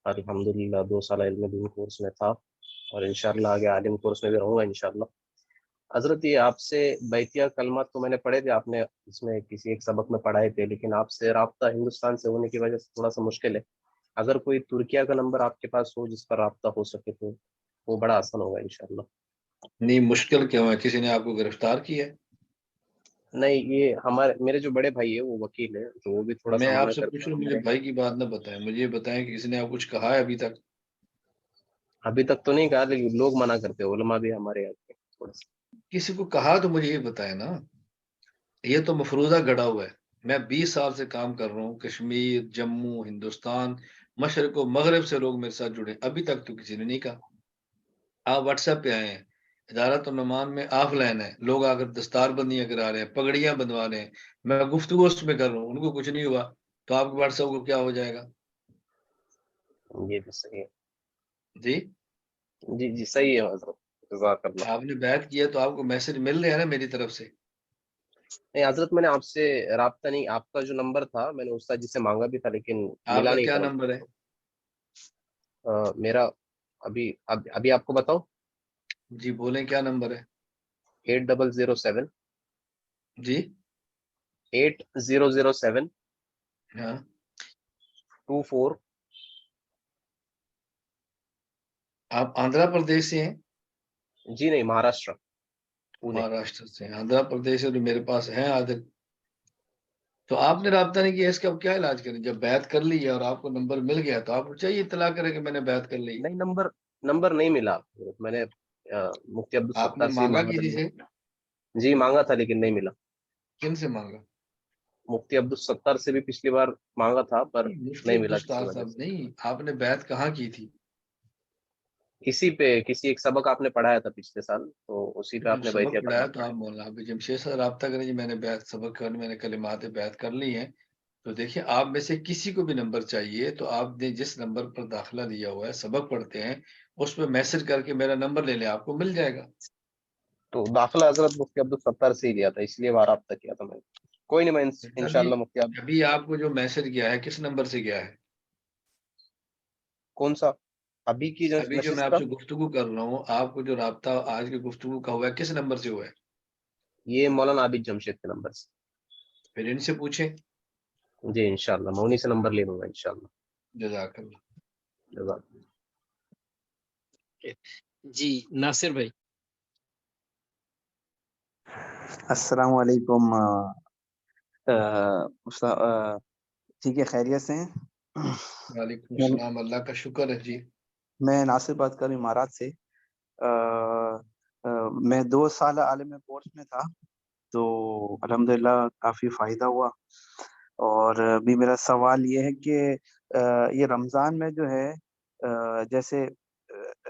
Speaker 8: الحمدللہ 2 سالہ علم دین کورس میں تھا اور انشاءاللہ آگے عالم کورس میں بھی رہوں گا انشاءاللہ. حضرت یہ آپ سے بیتیہ کلمات تو میں نے پڑھے تھے، آپ نے اس میں کسی ایک سبق میں پڑھائے تھے، لیکن آپ سے رابطہ ہندوستان سے ہونے کی وجہ سے تھوڑا سا مشکل ہے. اگر کوئی ترکیہ کا نمبر آپ کے پاس ہو جس پر رابطہ ہو سکے تو وہ بڑا آسان ہوگا انشاءاللہ.
Speaker 2: نہیں مشکل کیوں ہے؟ کسی نے آپ کو گرفتار کیا ہے؟
Speaker 8: نہیں، یہ میرے جو بڑے بھائی ہے وہ وکیل ہے، تو وہ بھی تھوڑا
Speaker 2: میں
Speaker 8: سا
Speaker 2: آپ
Speaker 8: منع
Speaker 2: سے
Speaker 8: کرتے
Speaker 2: پوچھ
Speaker 8: ہیں.
Speaker 2: رہا ہوں، مجھے بھائی کی بات نہ بتائیں، مجھے یہ بتائیں کہ کسی نے آپ کچھ کہا ہے ابھی تک؟
Speaker 8: ابھی تک تو نہیں کہا، لیکن لوگ منع کرتے ہیں، علماء بھی ہمارے یہاں کے تھوڑا سا.
Speaker 2: کسی کو کہا تو مجھے یہ بتائیں نا. یہ تو مفروضہ گڑا ہوا ہے. میں 20 سال سے کام کر رہا ہوں، کشمیر، جموں، ہندوستان، مشرق و مغرب سے لوگ میرے ساتھ جڑے، ابھی تک تو کسی نے نہیں کہا. آپ واٹس ایپ پہ آئے ہیں، ادارت النعمان میں آف لائن ہے، لوگ آ کر دستار بندیاں کرا رہے ہیں، پگڑیاں بنوا رہے ہیں، میں گفتگو اس میں کر رہا ہوں، ان کو کچھ نہیں ہوا تو آپ کے واٹس ایپ کو کیا ہو جائے گا؟
Speaker 8: یہ بھی صحیح ہے.
Speaker 2: جی
Speaker 8: جی جی صحیح ہے حضرت، جزاک اللہ.
Speaker 2: آپ نے بیعت کیا تو آپ کو میسج مل رہے ہیں نا میری طرف سے.
Speaker 8: نہیں حضرت، میں نے آپ سے رابطہ نہیں، آپ کا جو نمبر تھا میں نے استاد جی سے مانگا بھی تھا لیکن
Speaker 2: آپ
Speaker 8: ملا
Speaker 2: کا
Speaker 8: نہیں
Speaker 2: کیا
Speaker 8: تھا.
Speaker 2: نمبر ہے؟
Speaker 8: میرا ابھی آپ کو بتاؤ.
Speaker 2: جی بولیں، کیا نمبر ہے؟
Speaker 8: 8007
Speaker 2: جی
Speaker 8: 8007
Speaker 2: ہاں
Speaker 8: 24.
Speaker 2: آپ آندھرا پردیش سے ہیں؟
Speaker 8: جی نہیں، مہاراشٹر، پونے.
Speaker 2: مہاراشٹر سے. آندھرا پردیش سے جو میرے پاس ہیں عادل، تو آپ نے رابطہ نہیں کیا، اس کا کیا علاج کریں؟ جب بیعت کر لی ہے اور آپ کو نمبر مل گیا تو آپ کو چاہیے اطلاع کریں کہ میں نے بیعت کر لی.
Speaker 8: نہیں، نمبر نہیں ملا. میں نے مفتی
Speaker 2: آپ نے
Speaker 8: عبدالستار سے
Speaker 2: مانگا
Speaker 8: مانگا
Speaker 2: کسی سے؟
Speaker 8: تھا. جی مانگا تھا لیکن نہیں ملا.
Speaker 2: کن سے مانگا؟
Speaker 8: مفتی عبدالستار سے بھی پچھلی بار مانگا تھا پر
Speaker 2: مفتی
Speaker 8: نہیں ملا کسی
Speaker 2: عبدالستار
Speaker 8: وجہ
Speaker 2: صاحب
Speaker 8: سے.
Speaker 2: نہیں، آپ نے بیعت کہاں کی تھی؟
Speaker 8: کسی ایک سبق آپ نے پڑھایا تھا پچھلے سال، تو اسی پہ
Speaker 2: جو
Speaker 8: آپ نے
Speaker 2: سبق
Speaker 8: بیتیہ
Speaker 2: پڑھایا
Speaker 8: کلمات
Speaker 2: تو
Speaker 8: پڑھے.
Speaker 2: آپ مولانا حافظ جمشید سے رابطہ کریں. جی میں نے بیعت سبق کر، میں نے کلمات بیعت کر لی ہیں. تو دیکھیں آپ میں سے کسی کو بھی نمبر چاہیے تو آپ نے جس نمبر پر داخلہ دیا ہوا ہے، سبق پڑھتے ہیں، اس پہ میسج کر کے میرا نمبر لے لیں، آپ کو مل جائے گا.
Speaker 8: تو داخلہ حضرت مفتی عبدالستار سے ہی لیا تھا، اس لیے وہ رابطہ کیا تھا میں نے. کوئی نہیں، میں
Speaker 2: ابھی
Speaker 8: انشاءاللہ مفتی
Speaker 2: ابھی آپ کو جو میسج گیا ہے کس نمبر سے گیا ہے؟
Speaker 8: کون سا ابھی کی
Speaker 2: ابھی جو میں
Speaker 8: نشست
Speaker 2: آپ
Speaker 8: کا؟
Speaker 2: سے گفتگو کر رہا ہوں، آپ کو جو رابطہ آج کی گفتگو کا ہوا ہے کس نمبر سے ہوا ہے؟
Speaker 8: یہ مولانا عابد جمشید کے نمبر سے.
Speaker 2: پھر ان سے پوچھیں.
Speaker 8: جی انشاءاللہ میں انہی سے نمبر لے لوں گا انشاءاللہ.
Speaker 2: جزاک اللہ.
Speaker 8: جزاک.
Speaker 1: جی ناصر بھائی.
Speaker 9: السلام علیکم. ٹھیک ہے، خیریت سے ہیں؟
Speaker 2: وعلیکم السلام، اللہ کا شکر ہے. جی
Speaker 9: میں ناصر بات کر رہا ہوں امارات سے. میں 2 سال عالم کورس میں تھا، تو الحمدللہ کافی فائدہ ہوا. اور بھی میرا سوال یہ ہے کہ یہ رمضان میں جو ہے جیسے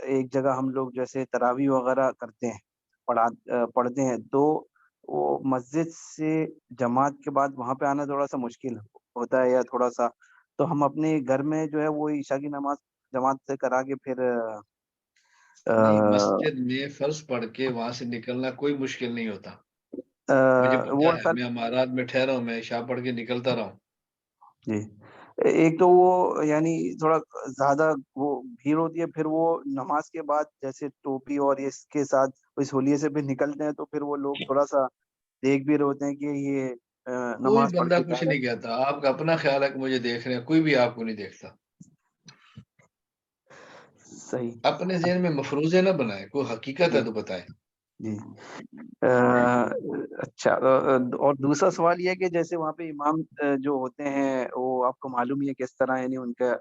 Speaker 9: ایک جگہ ہم لوگ جیسے تراویح وغیرہ کرتے ہیں، پڑھتے ہیں، تو وہ مسجد سے جماعت کے بعد وہاں پہ آنا تھوڑا سا مشکل ہوتا ہے یا تھوڑا سا، تو ہم اپنے گھر میں جو ہے وہ عشاء کی نماز جماعت سے کرا کے پھر
Speaker 2: نہیں، مسجد میں فرض پڑھ کے وہاں سے نکلنا کوئی مشکل نہیں ہوتا، مجھے
Speaker 9: وہ
Speaker 2: پتا ہے، میں امارات میں ٹھہرا ہوں، میں عشاء پڑھ کے نکلتا رہا ہوں۔
Speaker 9: جی، ایک تو وہ یعنی تھوڑا زیادہ وہ بھیڑ ہوتی ہے، پھر وہ نماز کے بعد جیسے ٹوپی اور اس کے ساتھ اس ہولیے سے پھر نکلتے ہیں، تو پھر وہ لوگ تھوڑا سا دیکھ بھی رہے ہوتے ہیں کہ یہ
Speaker 2: کوئی
Speaker 9: نماز پڑھ
Speaker 2: بندہ
Speaker 9: کے
Speaker 2: کچھ
Speaker 9: جا رہا
Speaker 2: نہیں کہتا، آپ کا اپنا خیال ہے کہ مجھے دیکھ رہے ہیں، کوئی بھی آپ کو نہیں دیکھتا۔
Speaker 9: ہے۔ صحیح
Speaker 2: اپنے ذہن میں مفروضے نہ بنائے، کوئی حقیقت ہے تو بتائیں۔
Speaker 9: جی اچھا، اور دوسرا سوال یہ ہے کہ جیسے وہاں پہ امام جو ہوتے ہیں وہ آپ کو معلوم ہی ہے کس طرح یعنی ان کا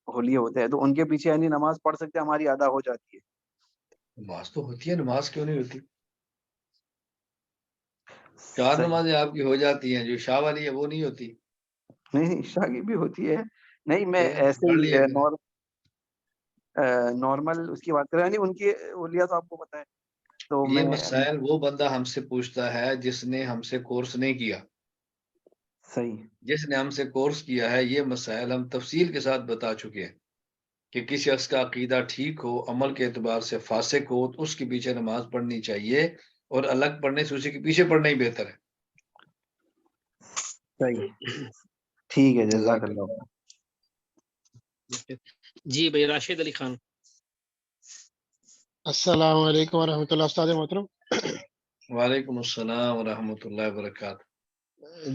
Speaker 9: ہولیے ہوتے ہیں، تو ان کے پیچھے یعنی نماز پڑھ سکتے ہیں، ہماری ادا ہو جاتی ہے؟
Speaker 2: نماز تو ہوتی ہے، نماز کیوں نہیں ہوتی؟ 4
Speaker 9: صحیح،
Speaker 2: نمازیں آپ کی ہو جاتی ہیں، جو شاہ والی ہے وہ نہیں ہوتی،
Speaker 9: نہیں عشاء کی بھی ہوتی ہے، نہیں میں
Speaker 2: تو
Speaker 9: ایسے
Speaker 2: پڑھ
Speaker 9: ہی
Speaker 2: لیا کریں۔
Speaker 9: نارمل اس کی بات کر رہا ہوں، یعنی ان کی اولیاء تو آپ کو پتہ ہے، تو
Speaker 2: یہ
Speaker 9: میں
Speaker 2: مسائل وہ بندہ ہم سے پوچھتا ہے جس نے ہم سے کورس نہیں کیا۔
Speaker 9: صحیح،
Speaker 2: جس نے ہم سے کورس کیا ہے یہ مسائل ہم تفصیل کے ساتھ بتا چکے ہیں کہ کسی شخص کا عقیدہ ٹھیک ہو، عمل کے اعتبار سے فاسق ہو تو اس کے پیچھے نماز پڑھنی چاہیے، اور الگ پڑھنے سے اسی کے پیچھے پڑھنا ہی بہتر ہے۔
Speaker 9: صحیح، ٹھیک ہے، جزاک
Speaker 2: جزاک
Speaker 9: اللہ۔
Speaker 2: اللہ۔
Speaker 1: جی بھائی راشد علی خان۔
Speaker 10: السلام علیکم ورحمۃ اللہ، استاد محترم۔
Speaker 2: وعلیکم السلام ورحمۃ اللہ وبرکاتہ۔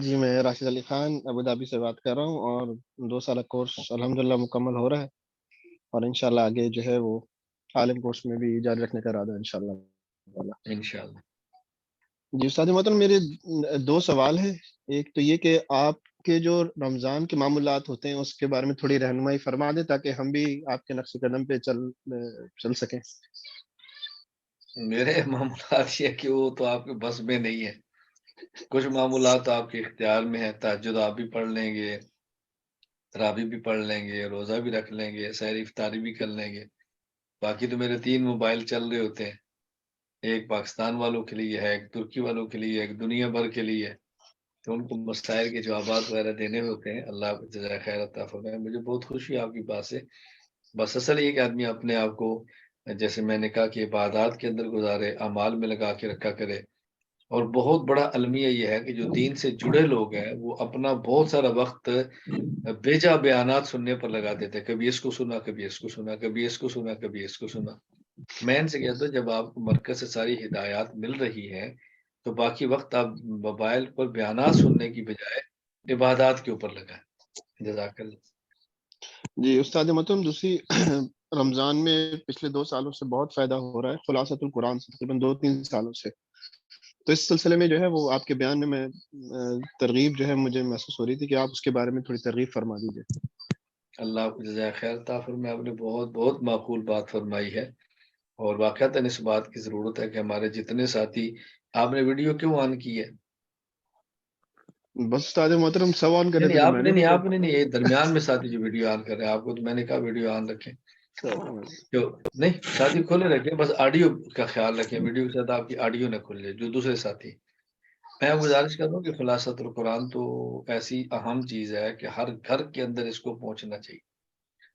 Speaker 10: جی میں راشد علی خان ابوظہبی سے بات کر رہا ہوں، اور 2 سالہ کورس الحمدللہ مکمل ہو رہا ہے، اور انشاءاللہ آگے جو ہے وہ عالم کورس میں بھی جاری رکھنے کا ارادہ ہے انشاءاللہ۔
Speaker 2: انشاءاللہ۔
Speaker 10: جی استاد محترم، میرے 2 سوال ہیں۔ ایک تو یہ کہ آپ کے جو رمضان کے معمولات ہوتے ہیں اس کے بارے میں تھوڑی رہنمائی فرما دیں تاکہ ہم بھی آپ کے نقش قدم پہ چل سکیں۔
Speaker 2: میرے معاملات یہ کہ وہ تو آپ کے بس میں نہیں ہے، کچھ معاملات آپ کے اختیار میں ہیں، تہجد آپ بھی پڑھ لیں گے، تراویح بھی پڑھ لیں گے، روزہ بھی رکھ لیں گے، سحر افطاری بھی کر لیں گے۔ باقی تو میرے 3 موبائل چل رہے ہوتے ہیں، ایک پاکستان والوں کے لیے ہے، ایک ترکی والوں کے لیے، ایک دنیا بھر کے لیے ہے، تو ان کو مسائل کے جوابات وغیرہ دینے ہوتے ہیں۔ اللہ کو جزائے خیر عطا فرمائے۔ مجھے بہت خوشی ہے آپ کی بات سے، بس اصل یہ کہ آدمی اپنے آپ کو جیسے میں نے کہا کہ عبادات کے اندر گزارے، اعمال میں لگا کے رکھا کرے، اور بہت بڑا المیہ یہ ہے کہ جو دین سے جڑے لوگ ہیں وہ اپنا بہت سارا وقت بیجا بیانات سننے پر لگا دیتے ہیں، کبھی اس کو سنا، کبھی اس کو سنا، کبھی اس کو سنا، کبھی اس کو سنا۔ میں ان سے کہتا ہوں جب آپ کو مرکز سے ساری ہدایات مل رہی ہیں تو باقی وقت آپ موبائل پر بیانات سننے کی بجائے عبادات کے اوپر لگائیں۔ جزاک اللہ۔
Speaker 10: جی استاد محترم، دوسری رمضان میں پچھلے 2 سالوں سے بہت فائدہ ہو رہا ہے خلاصۃ القرآن سے، تقریباً 2-3 سالوں سے، تو اس سلسلے میں جو ہے وہ آپ کے بیان میں ترغیب جو ہے مجھے محسوس ہو رہی تھی کہ آپ اس کے بارے میں تھوڑی ترغیب فرما دیجیے۔
Speaker 2: اللہ کو جزائے خیر عطا فرمائے۔ آپ نے بہت بہت معقول بات فرمائی ہے، اور واقعتاً اس بات کی ضرورت ہے کہ ہمارے جتنے ساتھی، آپ نے ویڈیو کیوں آن کی ہے؟
Speaker 10: بس استاد محترم سب آن کرے تھے تو میں نے بھی
Speaker 2: آپ نے نہیں، یہ درمیان میں ساتھی جو ویڈیو آن کر رہے ہیں، آپ کو تو میں نے کہا ویڈیو آن رکھیں، جو نہیں ساتھی کھولے رکھیں، بس آڈیو کا خیال رکھیں، ویڈیو کے ساتھ آپ کی آڈیو نہ کھل جائے جو دوسرے ساتھی۔ میں گزارش کر رہا ہوں کہ خلاصۃ القرآن تو ایسی اہم چیز ہے کہ ہر گھر کے اندر اس کو پہنچنا چاہیے،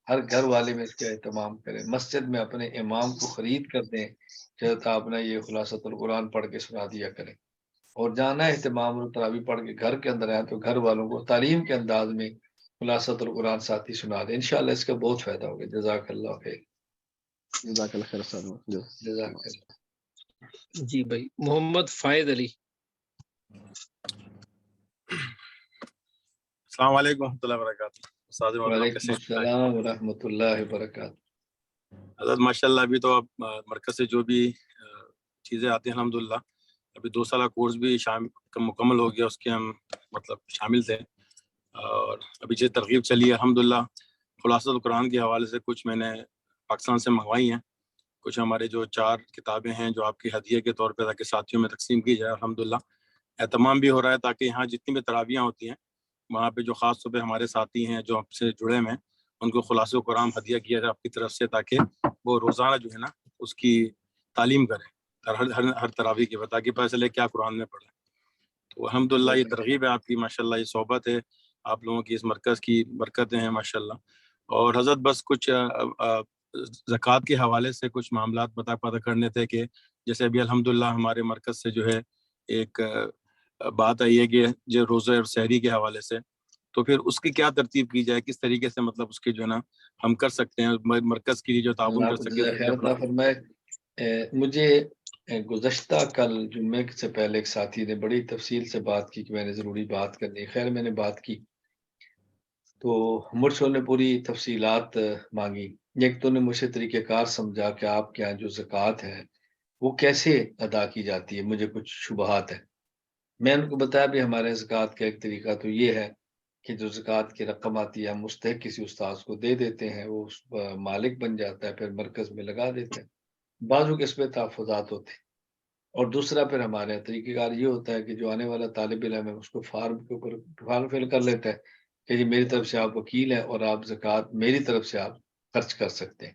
Speaker 2: ہر گھر والے میں اس کا اہتمام کریں، مسجد میں اپنے امام کو خرید کر دیں کہ آپ نے یہ خلاصۃ القرآن پڑھ کے سنا دیا کریں، اور جانا اہتمام اور تراویح پڑھ کے گھر کے اندر آئے تو گھر والوں کو تعلیم کے انداز میں خلاصۃ القرآن ساتھی سنا دیں، انشاءاللہ اس کا بہت فائدہ ہوگا۔ جزاک اللہ خیر۔
Speaker 10: جزاک اللہ خیر استاد محترم۔
Speaker 2: جزاک اللہ۔
Speaker 1: جی بھائی محمد فائد علی۔
Speaker 11: السلام علیکم ورحمۃ اللہ وبرکاتہ۔ استاد محترم
Speaker 2: وعلیکم
Speaker 11: کیسے ہیں؟
Speaker 2: السلام ورحمۃ اللہ وبرکاتہ۔
Speaker 11: حضرت ماشاء اللہ ابھی تو اب مرکز سے جو بھی چیزیں آتی ہیں الحمدللہ، ابھی 2 سالہ کورس بھی مکمل ہو گیا، اس کے ہم مطلب شامل تھے، اور ابھی جو ترغیب چلی ہے الحمدللہ خلاصۃ القرآن کے حوالے سے کچھ میں نے پاکستان سے منگوائی ہیں، کچھ ہمارے جو 4 کتابیں ہیں جو آپ کی ہدیہ کے طور پہ تاکہ ساتھیوں میں تقسیم کی جائے، الحمدللہ اہتمام بھی ہو رہا ہے تاکہ یہاں جتنی بھی تراویحیں ہوتی ہیں وہاں پہ جو خاص طور پہ ہمارے ساتھی ہیں جو ہم سے جڑے ہوئے ہیں ان کو خلاصہ قرآن ہدیہ کیا جائے آپ کی طرف سے، تاکہ وہ روزانہ جو ہے نا اس کی تعلیم کریں ہر تراویح کی، تاکہ پتہ چلے کیا قرآن میں پڑھیں۔ تو الحمدللہ یہ ترغیب ہے آپ کی، ماشاءاللہ یہ صحبت ہے آپ لوگوں کی اس مرکز کی برکتیں ہیں ماشاءاللہ. اور حضرت بس کچھ زکوٰۃ کے حوالے سے کچھ معاملات پتہ کرنے تھے کہ جیسے ابھی الحمدللہ ہمارے مرکز سے جو ہے ایک بات آئی ہے کہ جو روزہ اور سحری کے حوالے سے، تو پھر اس کی کیا ترتیب کی جائے، کس طریقے سے مطلب اس کے جو ہے نا ہم کر سکتے ہیں مرکز کے لیے جو تعاون
Speaker 2: اللہ
Speaker 11: کر
Speaker 2: کو
Speaker 11: سکے.
Speaker 2: جزائے خیر عطا فرمائے. مجھے گزشتہ کل جمعے سے پہلے ایک ساتھی نے بڑی تفصیل سے بات کی کہ میں نے ضروری بات کرنی ہے. خیر میں نے بات کی تو مرشد نے پوری تفصیلات مانگی. ایک تو نے مجھے طریقہ کار سمجھا کہ آپ کے یہاں جو زکوٰۃ ہے وہ کیسے ادا کی جاتی ہے. مجھے کچھ شبہات ہیں. میں ان کو بتایا بھی ہمارے زکوٰۃ کا ایک طریقہ تو یہ ہے کہ جو زکوٰۃ کی رقم آتی ہے ہم مستحق کسی استاذ کو دے دیتے ہیں، وہ اس مالک بن جاتا ہے، پھر مرکز میں لگا دیتے ہیں. بعضوں کے اس پہ تحفظات ہوتے ہیں. اور دوسرا پھر ہمارے طریقہ کار یہ ہوتا ہے کہ جو آنے والا طالب علم ہے اس کو فارم کے اوپر فارم فل کر لیتا ہے کہ جی میری طرف سے آپ وکیل ہیں اور آپ زکوٰۃ میری طرف سے آپ خرچ کر سکتے ہیں.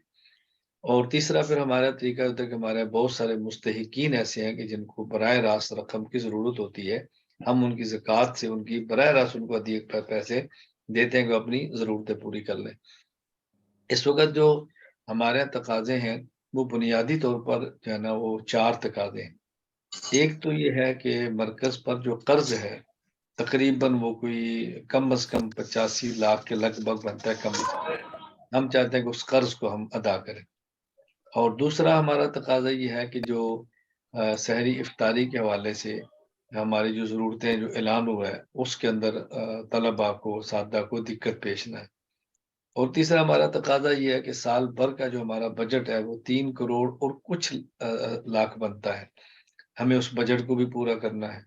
Speaker 2: اور تیسرا پھر ہمارا طریقہ ہوتا ہے کہ ہمارے بہت سارے مستحقین ایسے ہیں کہ جن کو براہ راست رقم کی ضرورت ہوتی ہے، ہم ان کی زکوٰۃ سے ان کی براہ راست ان کو پیسے دیتے ہیں کہ اپنی ضرورتیں پوری کر لیں. اس وقت جو ہمارے تقاضے ہیں وہ بنیادی طور پر جو ہے نا وہ 4 تقاضے ہیں. ایک تو یہ ہے کہ مرکز پر جو قرض ہے تقریباً وہ کوئی کم از کم 85 لاکھ کے لگ بھگ بنتا ہے کم از کم. ہم چاہتے ہیں کہ اس قرض کو ہم ادا کریں. اور دوسرا ہمارا تقاضا یہ ہے کہ جو سحری افطاری کے حوالے سے ہماری جو ضرورتیں جو اعلان ہوا ہے اس کے اندر طلباء کو اساتذہ کو دقت پیش نہ ہے. اور تیسرا ہمارا تقاضا یہ ہے کہ سال بھر کا جو ہمارا بجٹ ہے وہ 3 کروڑ اور کچھ لاکھ بنتا ہے، ہمیں اس بجٹ کو بھی پورا کرنا ہے.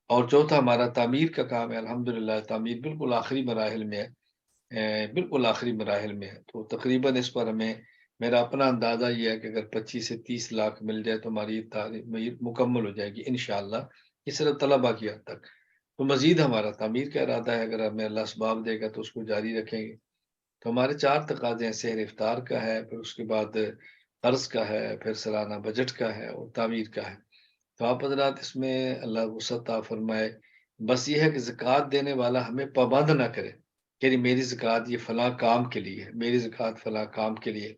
Speaker 2: اور چوتھا ہمارا تعمیر کا کام ہے. الحمدللہ تعمیر بالکل آخری مراحل میں ہے، بالکل آخری مراحل میں ہے. تو تقریباً اس پر ہمیں میرا اپنا اندازہ یہ ہے کہ اگر 25 سے 30 لاکھ مل جائے تو ہماری تعمیر مکمل ہو جائے گی انشاءاللہ. اس صرف طلباء کی حد تک. تو مزید ہمارا تعمیر کا ارادہ ہے، اگر ہمیں اللہ اسباب دے گا تو اس کو جاری رکھیں گے. تو ہمارے 4 تقاضے ہیں، سحر افطار کا ہے، پھر اس کے بعد قرض کا ہے، پھر سالانہ بجٹ کا ہے اور تعمیر کا ہے. تو آپ حضرات اس میں اللہ وسعت عطا فرمائے. بس یہ ہے کہ زکوٰۃ دینے والا ہمیں پابند نہ کرے کہ میری زکوٰۃ یہ فلاں کام کے لیے ہے، میری زکوٰۃ فلاں کام کے لیے.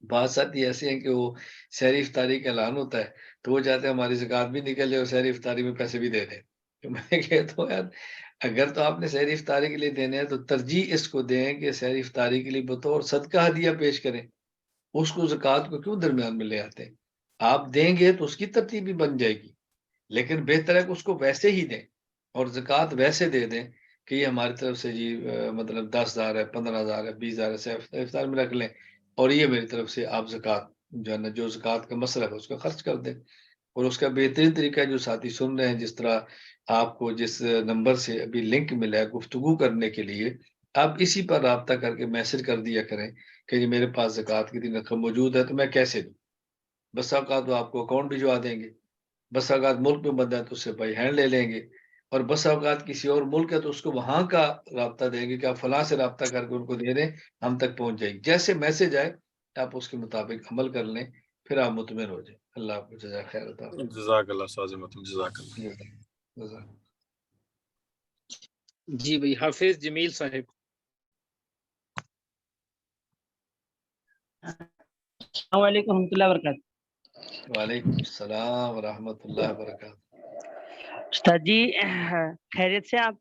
Speaker 2: بعض ساتھی ایسے ہیں کہ وہ سحری افطاری کا اعلان ہوتا ہے تو وہ چاہتے ہیں ہماری زکوٰۃ بھی نکل جائے اور سحری افطاری میں پیسے بھی دے دیں. تو میں کہتا ہوں یار اگر تو آپ نے سحری افطاری کے لیے دینے ہیں تو ترجیح اس کو دیں کہ سحری افطاری کے لیے بطور صدقہ ہدیہ پیش کریں. اس کو زکوٰۃ کو کیوں درمیان میں لے آتے ہیں؟ آپ دیں گے تو اس کی ترتیب بھی بن جائے گی، لیکن بہتر ہے کہ اس کو ویسے ہی دیں اور زکوٰۃ ویسے دے دیں کہ یہ ہماری طرف سے جی مطلب 10,000 ہے، 15,000 ہے، 20,000 ہے، افطار میں رکھ لیں اور یہ میری طرف سے آپ زکوٰۃ جو ہے نا جو زکوٰۃ کا مصرف ہے اس کا خرچ کر دیں. اور اس کا بہترین طریقہ ہے جو ساتھی سن رہے ہیں، جس طرح آپ کو جس نمبر سے ابھی لنک ملا ہے گفتگو کرنے کے لیے، آپ اسی پر رابطہ کر کے میسج کر دیا کریں کہ جی میرے پاس زکوٰۃ کی رقم موجود ہے تو میں کیسے دوں. بس اوقات وہ آپ کو اکاؤنٹ بھجوا دیں گے، بس اوقات ملک میں بندہ ہے تو اس سے بائی ہینڈ لے لیں گے، اور بس اوقات کسی اور ملک ہے تو اس کو وہاں کا رابطہ دیں گے کہ آپ فلاں سے رابطہ کر کے ان کو دے دیں، ہم تک پہنچ جائے گی. جیسے میسج آئے آپ اس کے مطابق عمل کر لیں، پھر آپ مطمئن ہو جائیں. اللہ آپ کو جزائے خیر عطا فرمائے.
Speaker 11: جزاک اللہ استاذ متن، جزاک اللہ.
Speaker 2: جزاک.
Speaker 1: جی بھائی حافظ جمیل صاحب.
Speaker 12: السلام علیکم ورحمۃ اللہ وبرکاتہ.
Speaker 2: وعلیکم السلام ورحمۃ اللہ وبرکاتہ.
Speaker 12: استاد جی خیریت سے آپ؟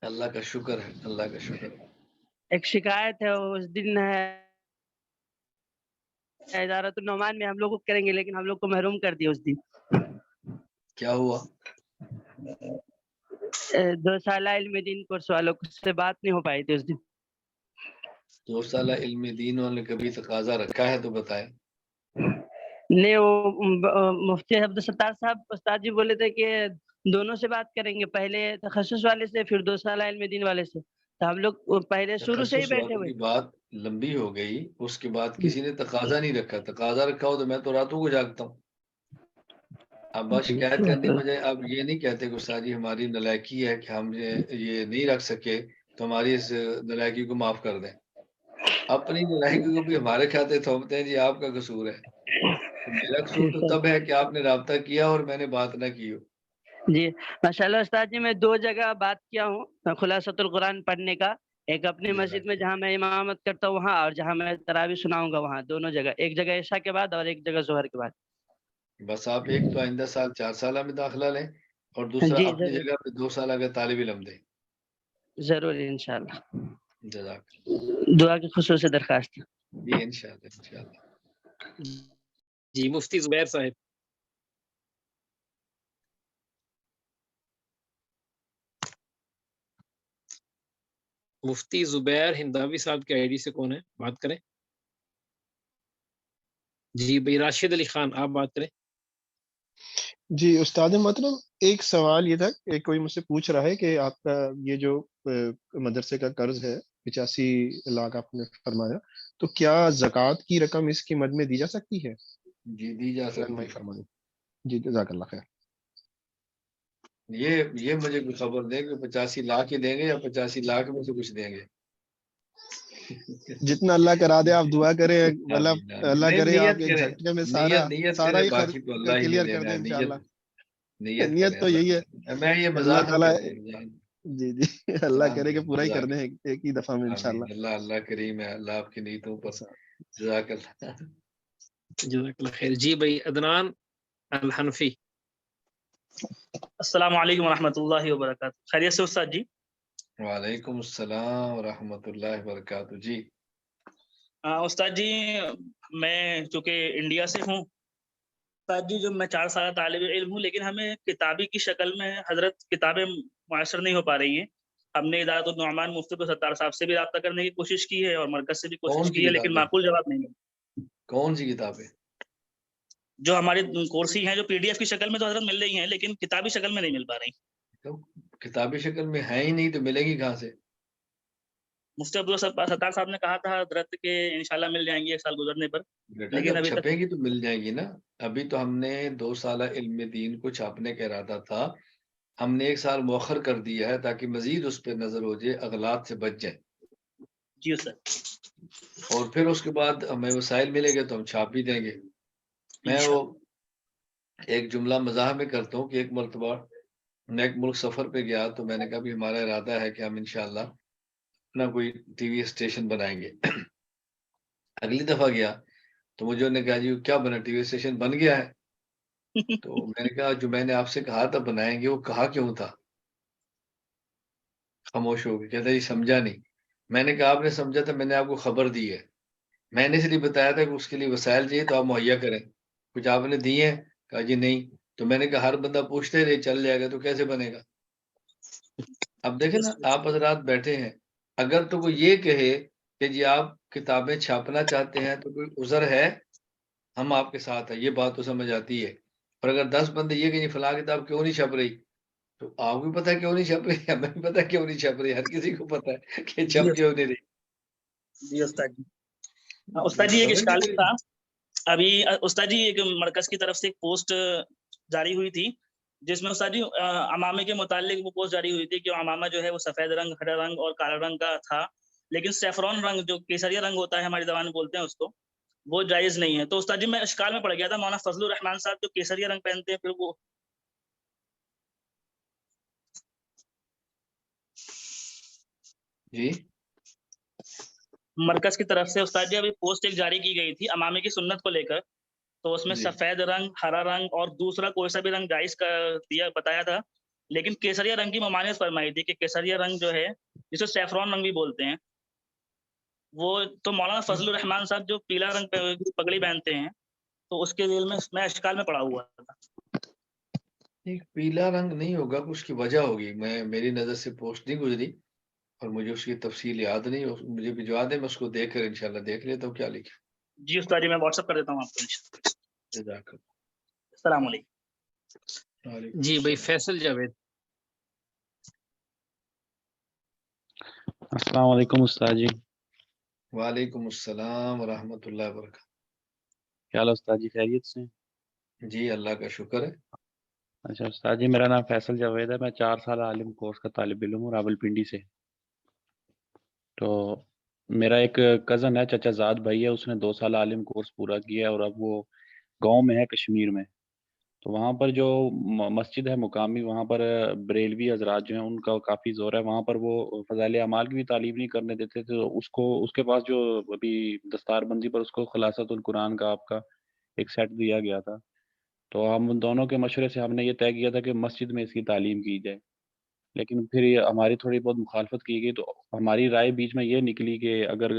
Speaker 2: اللہ کا شکر ہے، اللہ کا شکر ہے.
Speaker 12: ایک شکایت ہے، اس دن ادارت النعمان میں ہم لوگ کو کریں گے لیکن ہم لوگ کو محروم کر دیا. اس دن
Speaker 2: کیا ہوا؟
Speaker 12: 2 سالہ علم دین کورس والوں سے بات نہیں ہو پائی تھی اس دن.
Speaker 2: 2 سالہ علم دین والوں نے کبھی تقاضا رکھا ہے تو بتائیں.
Speaker 12: نہیں، وہ مفتی عبدالستار صاحب استاد جی بولے تھے کہ دونوں سے بات کریں گے، پہلے تخصص والے سے پھر 2 سالہ علم دین والے سے. تو ہم لوگ پہلے شروع سے ہی
Speaker 2: تخصص
Speaker 12: بیٹھے
Speaker 2: والوں
Speaker 12: ہوئے.
Speaker 2: کی بات لمبی ہو گئی، اس کے بعد کسی نے تقاضا نہیں رکھا. تقاضا رکھا ہو تو میں تو راتوں کو جاگتا ہوں. اب بات شکایت کرنے کی بجائے آپ یہ نہیں کہتے کہ استاد جی ہماری نالائکی ہے کہ ہم یہ نہیں رکھ سکے تو ہماری اس نالائکی کو معاف کر دیں. اپنی نالائکی کو بھی ہمارے کھاتے تھوپتے ہیں جی آپ کا قصور ہے. میرا قصور تو تب ہے کہ آپ نے رابطہ کیا اور میں نے بات نہ کی ہو.
Speaker 12: جی ماشاءاللہ استاد جی، میں 2 جگہ بات کیا ہوں خلاصۃ القرآن پڑھنے کا، ایک اپنی مسجد میں جہاں میں امامت کرتا ہوں وہاں، اور جہاں میں تراویح سناؤں گا وہاں، دونوں جگہ، ایک جگہ عشاء کے بعد اور ایک جگہ ظہر کے بعد۔
Speaker 2: بس آپ ایک تو آئندہ سال 4 سالہ میں داخلہ لیں، اور دوسرا
Speaker 12: جی
Speaker 2: اپنی
Speaker 12: ضرور،
Speaker 2: جگہ پہ 2 سالہ کا طالب علم دیں۔
Speaker 12: ضرور انشاءاللہ،
Speaker 2: جزاک
Speaker 12: دعا کی خصوصی درخواست۔
Speaker 2: جی انشاءاللہ۔
Speaker 1: جی مفتی زبیر صاحب۔ مفتی زبیر ہنداوی صاحب کے آئی ڈی سے کون ہے؟ بات کریں۔ جی بھائی راشد علی خان، آپ بات کریں۔
Speaker 10: جی استاد محترم، ایک سوال یہ تھا کہ کوئی مجھ سے پوچھ رہا ہے کہ آپ کا یہ جو مدرسے کا قرض ہے 85 لاکھ آپ نے فرمایا، تو کیا زکوٰۃ کی رقم اس کی مد میں دی جا سکتی ہے؟
Speaker 2: جی دی جا سکتی
Speaker 10: رحمائی
Speaker 2: ہے۔
Speaker 10: فرمائیں۔ جی جزاک اللہ خیر۔
Speaker 2: یہ مجھے کوئی خبر دیں کہ 85 لاکھ ہی دیں گے یا 85 لاکھ میں سے کچھ دیں گے؟
Speaker 10: جتنا اللہ کرا دے آپ دعا کریں، مطلب
Speaker 2: آمین آمین۔
Speaker 10: اللہ
Speaker 2: نہیں
Speaker 10: کرے آپ
Speaker 2: نیت
Speaker 10: کے
Speaker 2: کریں،
Speaker 10: جھٹکے میں سارا
Speaker 2: نیت
Speaker 10: سارا
Speaker 2: کریں،
Speaker 10: ہی
Speaker 2: باقی تو اللہ ہی نے
Speaker 10: کلیئر کر
Speaker 2: دینا
Speaker 10: دیں
Speaker 2: ہے۔
Speaker 10: انشاءاللہ۔
Speaker 2: نیت
Speaker 10: نیت
Speaker 2: کریں،
Speaker 10: تو یہی ہے،
Speaker 2: میں یہ
Speaker 10: اللہ
Speaker 2: مزاح میں
Speaker 10: تعالیٰ
Speaker 2: کہتا ہوں جان۔
Speaker 10: جی اللہ کرے کہ پورا ہی کر دیں ایک ہی دفعہ میں
Speaker 2: آمین،
Speaker 10: انشاءاللہ۔
Speaker 2: اللہ کریم ہے، اللہ آپ کی نیتوں پر۔ جزاک اللہ۔
Speaker 1: جزاک اللہ خیر۔ جی بھائی عدنان الحنفی۔
Speaker 13: السلام علیکم ورحمۃ اللہ وبرکاتہ، خیریت سے استاد جی؟
Speaker 2: وعلیکم السلام ورحمۃ اللہ وبرکاتہ۔ جی
Speaker 13: استاد جی، میں چونکہ انڈیا سے ہوں استاد جی، جو میں 4 سالہ طالب علم ہوں، لیکن ہمیں کتابی کی شکل میں حضرت کتابیں میسر نہیں ہو پا رہی ہیں۔ ہم نے ادارت النعمان مفتی کو ستار صاحب سے بھی رابطہ کرنے کی کوشش کی ہے اور مرکز سے بھی کوشش کی ہے، لیکن معقول جواب نہیں ملا۔
Speaker 2: کون سی کتابیں؟
Speaker 13: جو ہماری کورسی ہیں، جو پی ڈی ایف کی شکل میں تو حضرت مل رہی ہیں، لیکن کتابی شکل میں نہیں مل پا رہی۔
Speaker 2: کتابی شکل میں ہے ہی نہیں تو ملے گی کہاں سے؟
Speaker 13: مفتی ستار صاحب نے کہا تھا حضرت کہ انشاءاللہ مل جائیں گی 1 سال گزرنے پر،
Speaker 2: بیٹا
Speaker 13: لیکن
Speaker 2: جب
Speaker 13: ابھی تک
Speaker 2: چھپے گی تو مل جائے گی نا۔ ابھی تو ہم نے 2 سالہ علم دین کو چھاپنے کا ارادہ تھا، ہم نے 1 سال مؤخر کر دیا ہے تاکہ مزید اس پہ نظر ہو جائے، اغلاط سے بچ جائیں۔
Speaker 13: جی سر۔
Speaker 2: اور پھر اس کے بعد ہمیں وسائل ملے گے تو ہم چھاپ بھی دیں گے۔ میں وہ ایک جملہ مزاح میں کرتا ہوں کہ ایک مرتبہ میں ایک ملک سفر پہ گیا تو میں نے کہا بھی ہمارا ارادہ ہے کہ ہم انشاءاللہ اپنا کوئی ٹی وی اسٹیشن بنائیں گے۔ اگلی دفعہ گیا تو مجھے انہوں نے کہا جی کیا بنا، ٹی وی اسٹیشن بن گیا ہے؟ تو میں نے کہا جو میں نے آپ سے کہا تھا بنائیں گے وہ کہا کیوں تھا؟ خاموش ہو گئی، کہتا جی سمجھا نہیں۔ میں نے کہا آپ نے سمجھا تھا، میں نے آپ کو خبر دی ہے، میں نے اس لیے بتایا تھا کہ اس کے لیے وسائل چاہیے تو آپ مہیا کریں، کچھ آپ نے دی ہے؟ کہا جی نہیں۔ تو میں نے کہا ہر بندہ پوچھتے رہے چل جائے گا تو کیسے بنے گا؟ اب دیکھیں نا، آپ حضرات بیٹھے ہیں، اگر تو کوئی یہ کہے کہ جی آپ کتابیں چھاپنا چاہتے ہیں تو کوئی عذر ہے، ہم آپ کے ساتھ ہیں، یہ بات تو سمجھ آتی ہے۔ اور اگر 10 بندے یہ کہ فلاں کتاب کیوں نہیں چھپ رہی، تو آپ کو بھی پتا کیوں نہیں چھپ رہی، ہمیں بھی پتا کیوں نہیں چھپ رہی، ہر کسی کو پتا ہے کہ چھپ کیوں نہیں رہی۔
Speaker 13: جی استاد جی۔ استاد جی ایک اشکال تھا، ابھی استاد جی ایک مرکز کی طرف سے ایک پوسٹ جاری ہوئی تھی جس میں استاد جی امامے کے متعلق وہ پوسٹ جاری ہوئی تھی کہ امامہ جو ہے وہ سفید رنگ، ہرا رنگ اور کالا رنگ کا تھا، لیکن سیفرون رنگ جو کیسریا رنگ ہوتا ہے ہماری زبان میں بولتے ہیں اس کو، وہ جائز نہیں ہے۔ تو استاد جی میں اشکال میں پڑ گیا تھا، مولانا فضل الرحمان صاحب جو کیسریا رنگ پہنتے ہیں، پھر وہ
Speaker 2: جی
Speaker 13: مرکز کی طرف سے استاد جی ابھی پوسٹ ایک جاری کی گئی تھی امامے کی سنت کو لے کر، تو اس میں
Speaker 2: جی
Speaker 13: سفید رنگ، ہرا رنگ اور دوسرا کوئی سا بھی رنگ جائز دیا بتایا تھا، لیکن کیسریا رنگ کی ممانعت فرمائی تھی کہ کیسریا رنگ جو ہے جسے سیفرون رنگ بھی بولتے ہیں، وہ تو مولانا فضل الرحمان صاحب جو پیلا رنگ پگڑی پہنتے ہیں، تو اس کے ذیل میں اشکال میں پڑا ہوا تھا۔
Speaker 2: ایک پیلا رنگ نہیں ہوگا، اس کی وجہ ہوگی، میری نظر سے پوسٹ نہیں گزری اور مجھے اس کی تفصیل یاد نہیں، مجھے بھجوا دیں، میں اس کو دیکھ کر انشاءاللہ دیکھ لیتا ہوں کیا لکھا۔
Speaker 13: جی استاد جی میں واٹس ایپ کر دیتا ہوں آپ کو۔
Speaker 2: جزاک اللہ۔
Speaker 13: السلام علیکم۔
Speaker 1: جی بھائی فیصل جاوید۔
Speaker 14: السلام علیکم استاد جی۔
Speaker 2: وعلیکم السلام ورحمۃ اللہ وبرکاتہ۔
Speaker 14: کیا حال ہے استاد جی، خیریت سے؟
Speaker 2: جی اللہ کا شکر ہے۔
Speaker 14: اچھا استاد جی، میرا نام فیصل جاوید ہے، میں 4 سال عالم کورس کا طالب علم ہوں راولپنڈی سے۔ تو میرا ایک کزن ہے، چچا زاد بھائی ہے، اس نے 2 سال عالم کورس پورا کیا ہے اور اب وہ گاؤں میں ہے کشمیر میں۔ تو وہاں پر جو مسجد ہے مقامی، وہاں پر بریلوی حضرات جو ہیں ان کا کافی زور ہے، وہاں پر وہ فضائل اعمال کی بھی تعلیم نہیں کرنے دیتے تھے، تو اس کے پاس جو ابھی دستار بندی پر اس کو خلاصۃ القرآن کا آپ کا ایک سیٹ دیا گیا تھا، تو ہم ان دونوں کے مشورے سے ہم نے یہ طے کیا تھا کہ مسجد میں اس کی تعلیم کی جائے، لیکن پھر یہ ہماری تھوڑی بہت مخالفت کی گئی، تو ہماری رائے بیچ میں یہ نکلی کہ اگر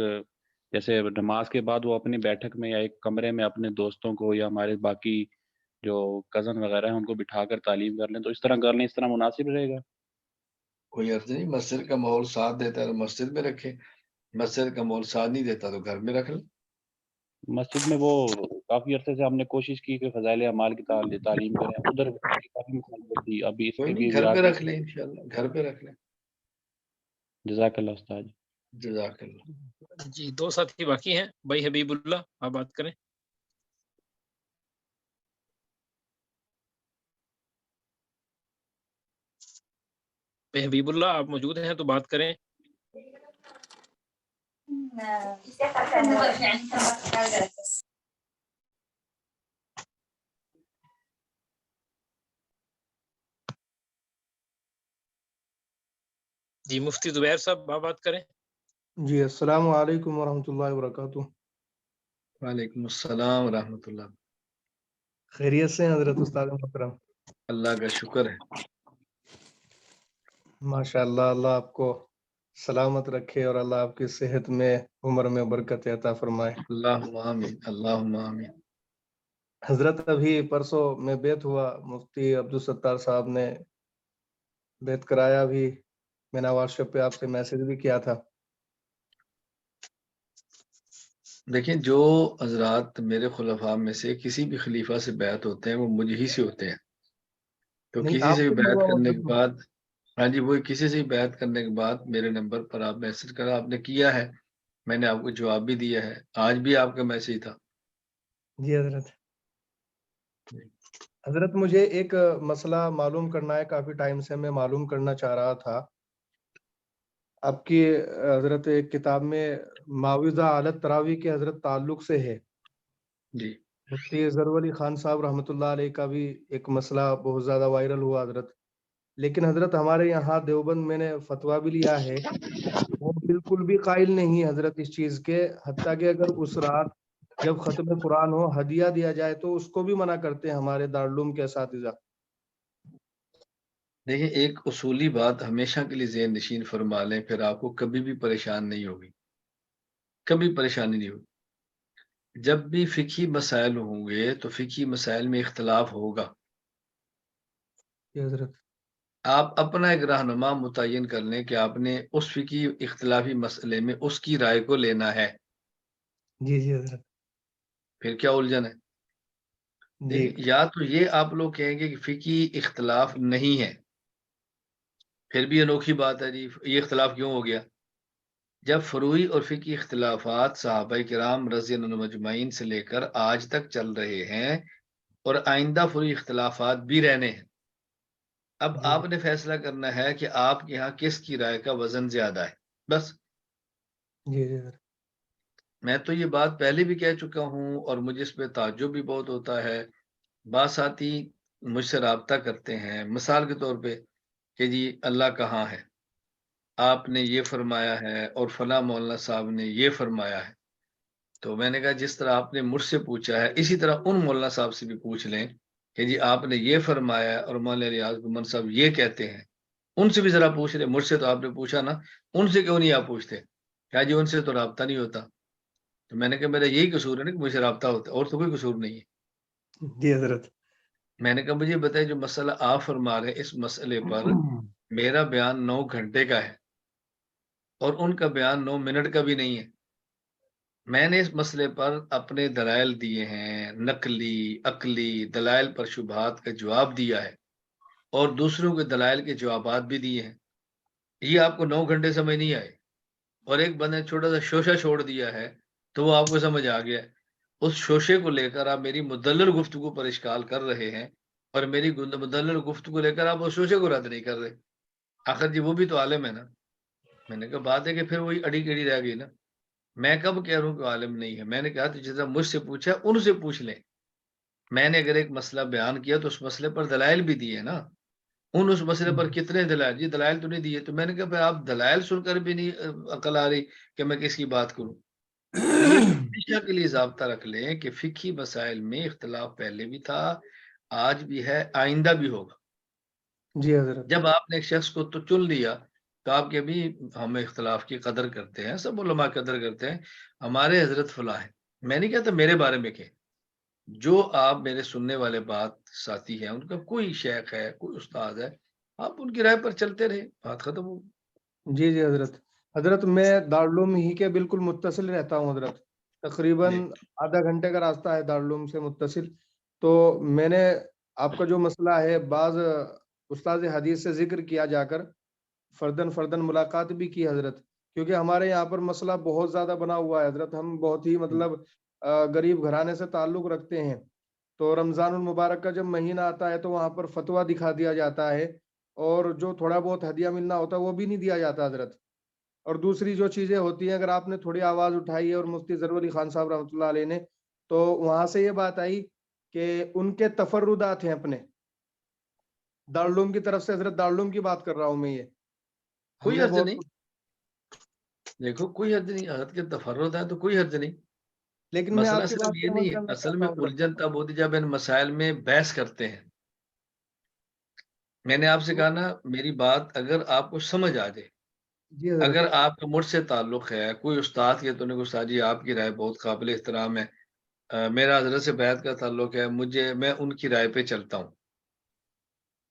Speaker 14: جیسے نماز کے بعد وہ اپنی بیٹھک میں یا ایک کمرے میں اپنے دوستوں کو یا ہمارے باقی جو کزن وغیرہ ہیں ان کو بٹھا کر تعلیم کر لیں، تو اس طرح کر لیں، اس طرح مناسب رہے گا۔
Speaker 2: کوئی عرض نہیں، مسجد کا ماحول ساتھ دیتا ہے تو مسجد میں رکھے، مسجد کا ماحول ساتھ نہیں دیتا تو گھر میں رکھ لیں۔
Speaker 14: مسجد میں وہ کافی عرصے سے ہم نے کوشش کی کہ فضائل اعمال کی تعلیم کریں، ادھر کافی مخالفت تھی، ابھی اس
Speaker 2: کوئی
Speaker 14: کی
Speaker 2: نہیں،
Speaker 14: بھی
Speaker 2: گھر پہ
Speaker 14: آگے۔
Speaker 2: رکھ لیں، انشاءاللہ گھر پہ رکھ لیں۔
Speaker 14: جزاک اللہ استاد۔
Speaker 2: جزاک اللہ۔
Speaker 1: جی 2 ساتھی باقی ہیں، بھائی حبیب اللہ آپ بات کریں۔ بھائی حبیب اللہ آپ موجود ہیں تو بات کریں۔ جی مفتی زبیر صاحب آپ بات کریں۔
Speaker 15: جی السلام علیکم ورحمۃ اللہ وبرکاتہ۔
Speaker 2: وعلیکم السلام ورحمۃ اللہ۔
Speaker 15: خیریت سے ہیں حضرت استاد محترم؟
Speaker 2: اللہ کا شکر ہے۔
Speaker 15: ماشاء اللہ، اللہ آپ کو سلامت رکھے اور اللہ آپ کی صحت میں عمر میں برکت عطا فرمائے۔
Speaker 2: اللہم آمین، اللہم آمین۔
Speaker 15: حضرت ابھی پرسوں میں بیت ہوا، مفتی عبدالستار صاحب نے بیت کرایا بھی، میں نے واٹس ایپ پہ آپ سے میسج بھی کیا تھا۔
Speaker 2: دیکھیں جو حضرات میرے خلفاء میں سے کسی بھی خلیفہ سے بیعت ہوتے ہیں وہ مجھ ہی سے ہوتے ہیں، تو
Speaker 15: نہیں،
Speaker 2: کسی
Speaker 15: آپ
Speaker 2: سے بھی
Speaker 15: سے بھی
Speaker 2: بیعت
Speaker 15: ہوا
Speaker 2: کرنے کے
Speaker 15: حضرت۔
Speaker 2: بعد، ہاں جی وہ کسی سے بھی بیعت کرنے کے بعد میرے نمبر پر آپ میسج کرا، آپ نے کیا ہے، میں نے آپ کو جواب بھی دیا ہے، آج بھی آپ کا میسج تھا۔
Speaker 15: جی حضرت۔ حضرت مجھے ایک مسئلہ معلوم کرنا ہے، کافی ٹائم سے میں معلوم کرنا چاہ رہا تھا۔ آپ کی حضرت ایک کتاب میں معاوضہ علی التراویح کے حضرت تعلق سے ہے،
Speaker 2: جی
Speaker 15: مفتی ظفر علی خان صاحب رحمۃ اللہ علیہ کا بھی ایک مسئلہ بہت زیادہ وائرل ہوا حضرت، لیکن حضرت ہمارے یہاں دیوبند میں نے فتویٰ بھی لیا ہے، وہ بالکل بھی قائل نہیں حضرت اس چیز کے، حتیٰ کہ اگر اس رات جب ختم قرآن ہو ہدیہ دیا جائے تو اس کو بھی منع کرتے ہیں ہمارے دارالعلوم کے اساتذہ۔
Speaker 2: دیکھیں ایک اصولی بات ہمیشہ کے لیے ذہن نشین فرما لیں، پھر آپ کو کبھی بھی پریشان نہیں ہوگی، کبھی پریشانی نہیں ہوگی۔ جب بھی فقہی مسائل ہوں گے تو فقہی مسائل میں اختلاف ہوگا،
Speaker 15: حضرت
Speaker 2: آپ اپنا ایک رہنما متعین کر لیں کہ آپ نے اس فقہی اختلافی مسئلے میں اس کی رائے کو لینا ہے،
Speaker 15: جی جی حضرت۔
Speaker 2: پھر کیا الجھن ہے؟
Speaker 15: جی
Speaker 2: یا تو یہ آپ لوگ کہیں گے کہ فقہی اختلاف نہیں ہے، پھر بھی انوکھی بات ہے جی یہ اختلاف کیوں ہو گیا؟ جب فروعی اور فقہی اختلافات صحابہ کرام رضی اللہ عنہم اجمعین سے لے کر آج تک چل رہے ہیں اور آئندہ فروعی اختلافات بھی رہنے ہیں، اب
Speaker 15: جی
Speaker 2: آپ نے فیصلہ کرنا ہے کہ آپ کے یہاں کس کی رائے کا وزن زیادہ ہے، بس۔
Speaker 15: جی جی حضرت۔
Speaker 2: میں تو یہ بات پہلے بھی کہہ چکا ہوں اور مجھے اس پہ تعجب بھی بہت ہوتا ہے، بعض ساتھی مجھ سے رابطہ کرتے ہیں مثال کے طور پہ کہ جی اللہ کہاں ہے، آپ نے یہ فرمایا ہے اور فلاں مولانا صاحب نے یہ فرمایا ہے، تو میں نے کہا جس طرح آپ نے مجھ سے پوچھا ہے اسی طرح ان مولانا صاحب سے بھی پوچھ لیں کہ جی آپ نے یہ فرمایا ہے اور مولانا ریاض گمان صاحب یہ کہتے ہیں، ان سے بھی ذرا پوچھ لیں، مجھ سے تو آپ نے پوچھا نا، ان سے کیوں نہیں آپ پوچھتے؟ کیا جی ان سے تو رابطہ نہیں ہوتا؟ تو میں نے کہا میرا یہی قصور ہے نا کہ مجھ سے رابطہ ہوتا ہے، اور تو کوئی قصور نہیں ہے۔
Speaker 15: جی حضرت۔
Speaker 2: میں نے کہا مجھے بتائیں جو مسئلہ آپ فرما رہے ہیں اس مسئلے پر میرا بیان 9 گھنٹے کا ہے اور ان کا بیان 9 منٹ کا بھی نہیں ہے، میں نے اس مسئلے پر اپنے دلائل دیے ہیں، نقلی عقلی دلائل پر شبہات کا جواب دیا ہے اور دوسروں کے دلائل کے جوابات بھی دیے ہیں، یہ آپ کو 9 گھنٹے سمجھ نہیں آئے، اور ایک بندے نے چھوٹا سا شوشہ چھوڑ دیا ہے تو وہ آپ کو سمجھ آ گیا، اس شوشے کو لے کر آپ میری مدلل گفتگو پر اشکال کر رہے ہیں اور میری مدلل گفتگو لے کر آپ اس شوشے کو رد نہیں کر رہے، آخر جی وہ بھی تو عالم ہے نا۔ میں نے کہا بات ہے کہ پھر وہی اڑی گڑی رہ گئی نا، میں کب کہہ رہا ہوں کہ عالم نہیں ہے، میں نے کہا تو جیسا مجھ سے پوچھا ان سے پوچھ لیں، میں نے اگر ایک مسئلہ بیان کیا تو اس مسئلے پر دلائل بھی دیے نا. اس مسئلے پر کتنے دلائل؟ جی دلائل تو نہیں دیے. تو میں نے کہا آپ دلائل سن کر بھی نہیں عقل آ رہی کہ میں کس کی بات کروں. یہ ہمیشہ کے لیے ضابطہ رکھ لیں کہ فقہی مسائل میں اختلاف پہلے بھی تھا، آج بھی ہے، آئندہ بھی ہوگا.
Speaker 15: جی حضرت.
Speaker 2: جب آپ نے ایک شخص کو تو چن لیا تو آپ کے بھی ہم اختلاف کی قدر کرتے ہیں، سب علماء قدر کرتے ہیں. ہمارے حضرت فلاں ہیں، میں نہیں کہتا میرے بارے میں کہ جو آپ میرے سننے والے بات ساتھی ہیں، ان کا کوئی شیخ ہے، کوئی استاد ہے، آپ ان کی رائے پر چلتے رہے، بات ختم ہو.
Speaker 15: جی جی حضرت میں دارالعلوم ہی کے بالکل متصل رہتا ہوں حضرت. تقریباً آدھا گھنٹے کا راستہ ہے دارالعلوم سے متصل. تو میں نے آپ کا جو مسئلہ ہے بعض استاد حدیث سے ذکر کیا جا کر، فردن ملاقات بھی کی حضرت، کیونکہ ہمارے یہاں پر مسئلہ بہت زیادہ بنا ہوا ہے حضرت. ہم بہت ہی مطلب غریب گھرانے سے تعلق رکھتے ہیں. تو رمضان المبارک کا جب مہینہ آتا ہے تو وہاں پر فتویٰ دکھا دیا جاتا ہے، اور جو تھوڑا بہت ہدیہ ملنا ہوتا ہے وہ بھی نہیں دیا جاتا حضرت. اور دوسری جو چیزیں ہوتی ہیں، اگر آپ نے تھوڑی آواز اٹھائی ہے اور مفتی ظفر علی خان صاحب رحمۃ اللہ علیہ نے، تو وہاں سے یہ بات آئی کہ ان کے تفردات ہیں اپنے دارالعلوم کی طرف سے. حضرت دارالعلوم کی بات کر رہا ہوں میں. یہ
Speaker 2: کوئی حرج نہیں، دیکھو کوئی حرج نہیں، حضرت کے تفرد ہے تو کوئی حرج نہیں.
Speaker 15: لیکن میں
Speaker 2: مسئلہ
Speaker 15: آپ کی
Speaker 2: صرف
Speaker 15: بات
Speaker 2: یہ
Speaker 15: سمجھ
Speaker 2: نہیں ہے،
Speaker 15: کرنا
Speaker 2: اصل
Speaker 15: چاہتا
Speaker 2: میں
Speaker 15: ہوں حضرت.
Speaker 2: الجھن تب ہوتی جب ان مسائل میں بحث کرتے ہیں. میں نے آپ سے کہا نا، میری بات اگر آپ کو سمجھ آ جائے،
Speaker 15: جی حضرت.
Speaker 2: اگر آپ کا مجھ سے تعلق ہے، کوئی استاد کے تو نہیں، استاد جی آپ کی رائے بہت قابل احترام ہے، میرا حضرت سے بیعت کا تعلق ہے، میں ان کی رائے پہ چلتا ہوں.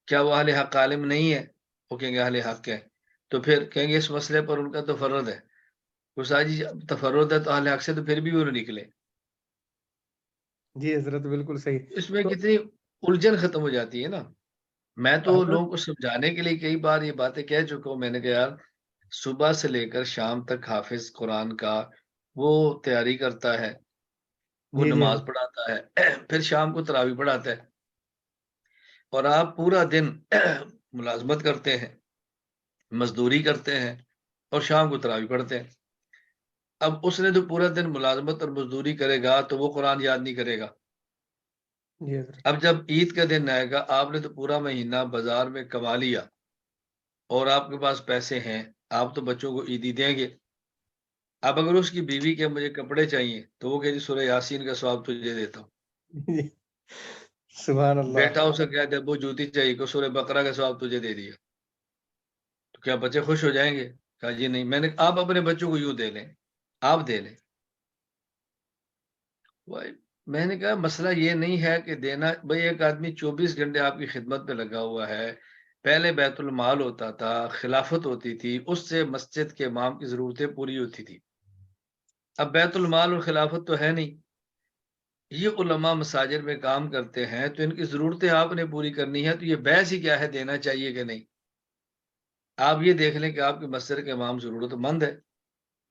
Speaker 2: کیا وہ اہل حق عالم نہیں ہے؟ وہ کہیں گے اہل حق ہے، تو پھر کہیں گے اس مسئلے پر ان کا تفرد ہے. استاد جی تفرد ہے تو اہل حق سے تو پھر بھی وہ نکلے.
Speaker 15: جی حضرت بالکل صحیح.
Speaker 2: اس میں
Speaker 15: تو
Speaker 2: کتنی الجھن ختم ہو جاتی ہے نا. میں تو
Speaker 15: حضرت
Speaker 2: لوگوں کو سمجھانے کے لیے کئی بار یہ باتیں کہہ چکا ہوں. میں نے کہا یار صبح سے لے کر شام تک حافظ قرآن کا وہ تیاری کرتا ہے، وہ
Speaker 15: جی جی
Speaker 2: نماز پڑھاتا ہے، پھر شام کو تراویح پڑھاتا ہے، اور آپ پورا دن ملازمت کرتے ہیں، مزدوری کرتے ہیں، اور شام کو تراویح پڑھتے ہیں. اب اس نے تو پورا دن ملازمت اور مزدوری کرے گا تو وہ قرآن یاد نہیں کرے گا.
Speaker 15: جی حضرت.
Speaker 2: اب جب عید کا دن آئے گا، آپ نے تو پورا مہینہ بازار میں کما لیا اور آپ کے پاس پیسے ہیں، آپ تو بچوں کو عیدی دیں گے. اب اگر اس کی بیوی کے مجھے کپڑے چاہیے تو وہ کہ سورہ یاسین کا ثواب تجھے دیتا ہوں.
Speaker 15: سبحان اللہ.
Speaker 2: بیٹا اسے کہہ دے وہ جوتی چاہیے کہ سورہ بقرہ کا ثواب تجھے دے دیا، تو کیا بچے خوش ہو جائیں گے؟ کہا جی نہیں. میں نے آپ اپنے بچوں کو یوں دے لیں، آپ دے لیں. میں نے کہا مسئلہ یہ نہیں ہے کہ دینا. بھائی ایک آدمی 24 گھنٹے آپ کی خدمت میں لگا ہوا ہے. پہلے بیت المال ہوتا تھا، خلافت ہوتی تھی، اس سے مسجد کے امام کی ضرورتیں پوری ہوتی تھی. اب بیت المال اور خلافت تو ہے نہیں. یہ علماء مساجد میں کام کرتے ہیں تو ان کی ضرورتیں آپ نے پوری کرنی ہے، تو یہ بحث ہی کیا ہے دینا چاہیے کہ نہیں. آپ یہ دیکھ لیں کہ آپ کے مسجد کے امام ضرورت مند ہے.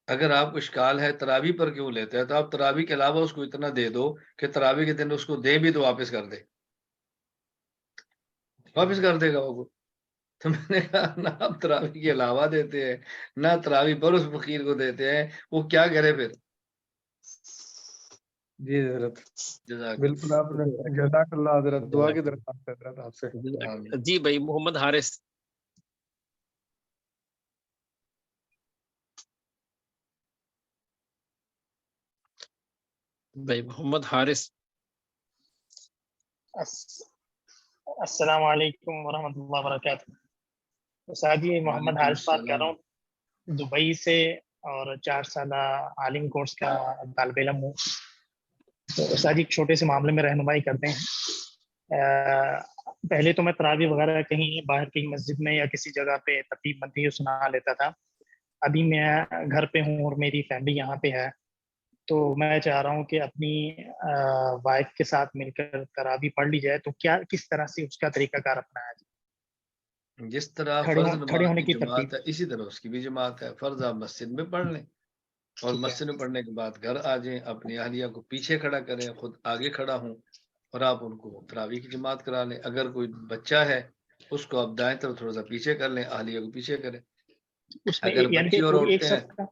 Speaker 2: اگر آپ کو اشکال ہے تراویح پر کیوں لیتے ہیں، تو آپ تراویح کے علاوہ اس کو اتنا دے دو کہ تراویح کے دن اس کو دے بھی تو واپس کر دے، واپس کر دے گا وہ. تو میں نے کہا نہ آپ تراویح کے علاوہ دیتے ہیں، نہ تراویح پر اس فقیر کو دیتے ہیں، وہ کیا کرے پھر.
Speaker 15: جی حضرت
Speaker 2: جزاک
Speaker 15: بالکل. آپ نے جزاک اللہ حضرت. دعا کی درخواست ہے حضرت آپ سے.
Speaker 1: جی بھائی محمد حارث. بھائی محمد حارث.
Speaker 16: السلام علیکم ورحمۃ اللہ وبرکاتہ. استاد جی محمد حارث بات کر رہا ہوں دبئی سے، اور 4 سالہ عالم کورس کا طالب علم ہوں. تو استاد جی ایک چھوٹے سے معاملے میں رہنمائی کرتے ہیں. پہلے تو میں تراویح وغیرہ کہیں باہر کہیں مسجد میں یا کسی جگہ پہ ترتیب بندی سنا لیتا تھا. ابھی میں گھر پہ ہوں اور میری فیملی یہاں پہ ہے، تو میں چاہ رہا ہوں کہ اپنی وائف کے ساتھ مل کر تراویح پڑھ لی جائے. تو کیا کس طرح سے اس کا طریقہ کار اپنایا جائے؟
Speaker 2: جس طرح
Speaker 16: کھڑے
Speaker 2: فرض نماز
Speaker 16: ہونے
Speaker 2: کی
Speaker 16: کی
Speaker 2: جماعت
Speaker 16: ترتیب.
Speaker 2: ہے اسی طرح اس کی بھی جماعت ہے. فرض آپ مسجد میں پڑھ لیں، اور مسجد میں پڑھنے کے بعد گھر آ جائیں، اپنی اہلیہ کو پیچھے کھڑا کریں، خود آگے کھڑا ہوں، اور آپ ان کو تراویح کی جماعت کرا لیں. اگر کوئی بچہ ہے اس کو آپ دائیں طرف تھوڑا سا پیچھے کر لیں، اہلیہ کو پیچھے کریں.
Speaker 16: اس میں
Speaker 2: اگر
Speaker 16: یعنی
Speaker 2: بچی
Speaker 16: کہ
Speaker 2: اور
Speaker 16: پوری
Speaker 2: عورتیں ہیں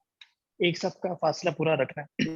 Speaker 16: ایک صف کا فاصلہ پورا رکھنا ہے،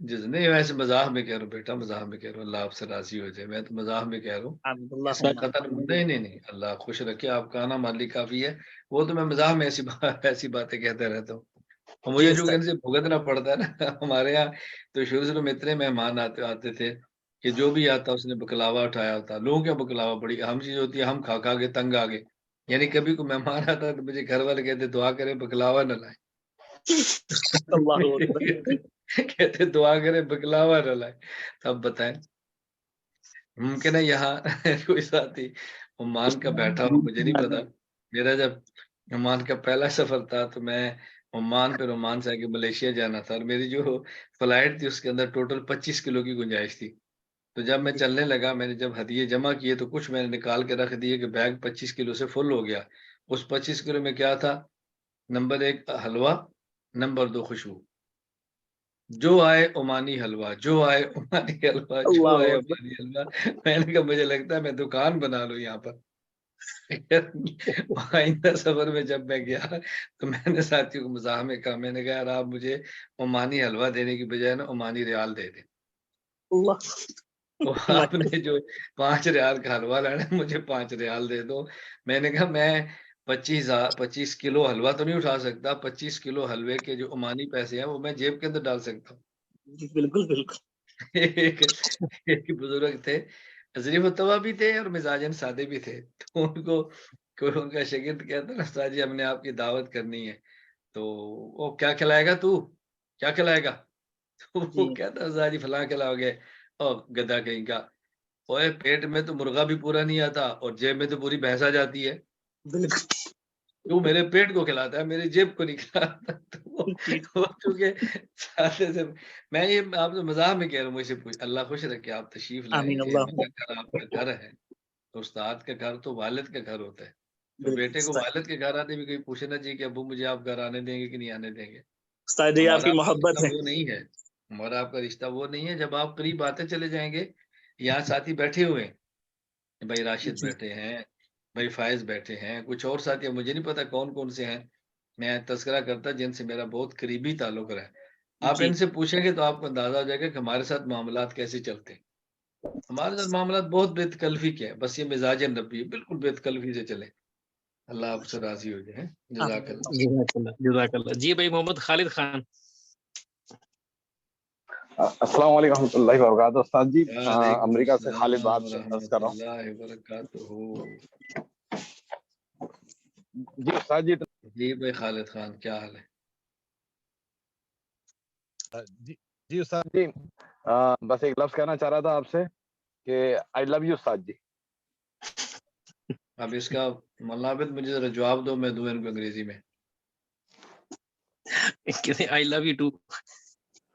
Speaker 2: جس نہیں ویسے مزاح میں کہہ رہا ہوں بیٹا، مزاح میں کہہ رہا ہوں، اللہ آپ سے راضی ہو جائے، میں تو مزاح میں کہہ رہا ہوں نہیں، اللہ خوش رکھے آپ کا نا مالی کافی ہے، وہ تو میں مزاح میں ایسی باتیں کہتے رہتا ہوں، اور مجھے جو ان سے بھگتنا پڑتا ہے نا ہمارے یہاں تو شروع میں اتنے مہمان آتے تھے کہ جو بھی آتا اس نے بکلاوا اٹھایا ہوتا، لوگوں کے بکلاوا بڑی اہم چیز ہوتی ہے، ہم کھا کے تنگ آ گئے، یعنی کبھی کوئی مہمان آتا تو مجھے گھر والے کہتے دعا کرے بکلاوا نہ لائے کہتے دعا کرے بکلاوا نہ لائے، تب بتائیں ممکن ہے یہاں کوئی ساتھی عمان کا بیٹھا ہو، مجھے نہیں پتا، میرا جب عمان کا پہلا سفر تھا تو میں عمان پہ عمان سے آگے ملیشیا جانا تھا، اور میری جو فلائٹ تھی اس کے اندر ٹوٹل 25 کلو کی گنجائش تھی، تو جب میں چلنے لگا میں نے جب ہدیے جمع کیے تو کچھ میں نے نکال کے رکھ دیے کہ بیگ 25 کلو سے فل ہو گیا، اس 25 کلو میں کیا تھا، نمبر 1 حلوہ، نمبر 2 خوشبو، جو آئے عمانی حلوہ، جو آئے عمانی حلوہ، جو آئے عمانی حلوہ، میں نے کہا مجھے لگتا ہے میں دکان بنا لوں یہاں پر آئندہ سفر میں جب میں گیا تو میں نے ساتھیوں کو مزاح میں کہا، میں نے کہا یار آپ مجھے عمانی حلوہ دینے کی بجائے نا عمانی ریال دے دیں، آپ نے جو 5 ریال کا حلوہ لانا مجھے 5 ریال دے دو، میں نے کہا میں 25 کلو حلوہ تو نہیں اٹھا سکتا، 25 کلو حلوے کے جو عمانی پیسے ہیں وہ میں جیب کے اندر ڈال سکتا ہوں
Speaker 13: بالکل
Speaker 2: ایک بزرگ تھے، ظریف الطبع بھی تھے اور مزاجن سادے بھی تھے، تو ان کو کوئی ان کا شاگرد کہتا نا استاد جی ہم نے آپ کی دعوت کرنی ہے، تو وہ کیا کھلائے گا، تو کیا کھلائے گا، تو وہ کہتا استاد جی فلاں کھلاؤ گے، اور گدا کہیں کا، اوے پیٹ میں تو مرغا بھی پورا نہیں آتا اور جیب میں تو پوری بھینس آ جاتی ہے، تو میرے پیٹ کو کھلاتا ہے میری جیب کو نہیں کھلاتا، تو چونکہ ساتھ سے میں یہ آپ سے مزاح میں کہہ رہا ہوں، مجھ سے اللہ خوش رکھے آپ تشریف لائیں، کہ میرا گھر آپ کا گھر ہے، تو استاد کا گھر تو والد کا گھر ہوتا ہے، تو بیٹے کو والد کے گھر آتے بھی کوئی پوچھنا چاہیے کہ ابو مجھے آپ گھر آنے دیں گے کہ نہیں آنے دیں گے، ہمارا آپ کا رشتہ وہ نہیں ہے، ہمارا آپ کا رشتہ وہ نہیں ہے، جب آپ قریب آتے چلے جائیں گے، یہاں ساتھی بیٹھے ہوئے ہیں، بھائی راشد بیٹھے ہیں، بھائی فائز بیٹھے ہیں، کچھ اور ساتھی مجھے نہیں پتا کون کون سے ہیں، میں تذکرہ کرتا جن سے میرا بہت قریبی تعلق رہا ہے، آپ ان سے پوچھیں گے تو آپ کو اندازہ ہو جائے گا کہ ہمارے ساتھ معاملات کیسے چلتے ہیں، ہمارے ساتھ معاملات بہت بے تکلفی کے ہیں، بس یہ مزاج نبی بالکل بے تکلفی سے چلے، اللہ آپ سے راضی ہو جائے، جزاک اللہ۔
Speaker 1: جزاک اللہ۔ جی بھائی محمد خالد خان۔
Speaker 17: السلام علیکم ورحمۃ اللہ وبرکاتہ، استاد جی امریکہ سے خالد بات کر رہا ہوں۔ جی استاد جی،
Speaker 2: جی بھائی خالد خان کیا حال ہے؟
Speaker 17: جی استاد جی بس ایک لفظ کہنا چاہ رہا تھا آپ سے کہ آئی لو یو استاد جی۔
Speaker 2: اب اس کا ملابط مجھے ذرا جواب دو، میں دوں ان کو انگریزی میں۔
Speaker 1: I love you too.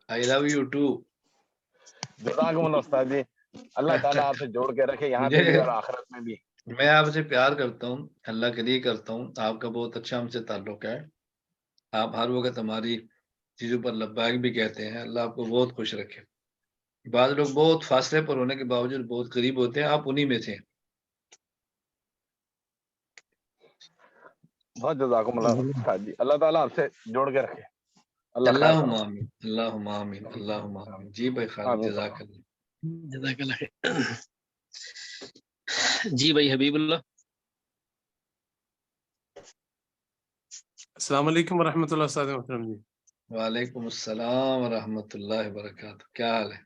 Speaker 2: I love you too.
Speaker 17: جزاکم اللہ استاد جی، اللہ تعالیٰ آپ سے جوڑ کے رکھے یہاں پہ بھی اور آخرت میں بھی۔
Speaker 2: میں آپ سے پیار کرتا ہوں، اللہ کے لیے کرتا ہوں، آپ کا بہت اچھا ہم سے تعلق ہے، آپ ہر وقت ہماری چیزوں پر لبیک بھی کہتے ہیں، اللہ آپ کو بہت خوش رکھے۔ بعض لوگ بہت فاصلے پر ہونے کے باوجود بہت قریب ہوتے ہیں، آپ انہی میں سے ہیں۔
Speaker 17: بہت جزاکم اللہ استاد جی، اللہ تعالیٰ آپ سے جوڑ کے رکھے،
Speaker 2: اللہم آمین، اللہم آمین، اللہم آمین۔ جی بھائی خالد جزاک اللہ۔
Speaker 1: جزاک اللہ۔ جی بھائی حبیب اللہ۔
Speaker 18: السلام علیکم ورحمۃ اللہ استاد محترم جی۔
Speaker 2: وعلیکم السلام ورحمۃ اللہ وبرکاتہ، کیا حال ہے؟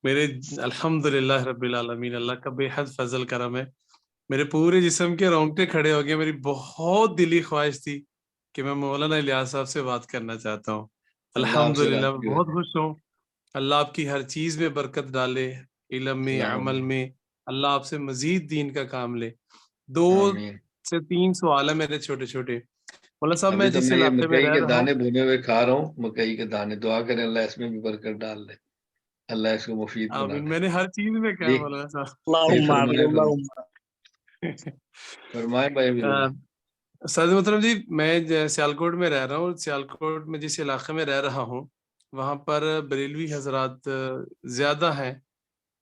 Speaker 18: میرے الحمدللہ رب العالمین، اللہ کا بے حد فضل کرم ہے، میرے پورے جسم کے رونگٹے کھڑے ہو گئے، میری بہت دلی خواہش تھی کہ میں مولانا الیاس صاحب سے بات کرنا چاہتا ہوں، الحمدللہ بہت خوش ہوں، اللہ آپ کی ہر چیز میں برکت ڈالے، علم میں، عمل میں، اللہ آپ سے مزید دین کا کام لے۔ 2 سے 3 سوال ہیں میرے چھوٹے چھوٹے۔ مولانا صاحب میں جس علاقے میں رہ رہا ہوں،
Speaker 2: دانے بھونے ہوئے کھا رہا ہوں، مکئی کے دانے، دعا کریں اللہ اس میں بھی برکت ڈال دے، اللہ اس کو مفید بنا دے۔
Speaker 18: میں نے ہر چیز میں کہا مولانا صاحب۔
Speaker 2: فرمائے بھائی۔
Speaker 18: سعد محترم جی، میں سیالکوٹ میں رہ رہا ہوں، سیالکوٹ میں جس علاقے میں رہ رہا ہوں وہاں پر بریلوی حضرات زیادہ ہیں،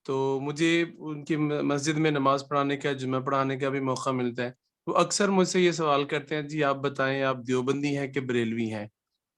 Speaker 18: تو مجھے ان کی مسجد میں نماز پڑھانے کا، جمعہ پڑھانے کا بھی موقع ملتا ہے، وہ اکثر مجھ سے یہ سوال کرتے ہیں جی آپ بتائیں آپ دیوبندی ہیں کہ بریلوی ہیں،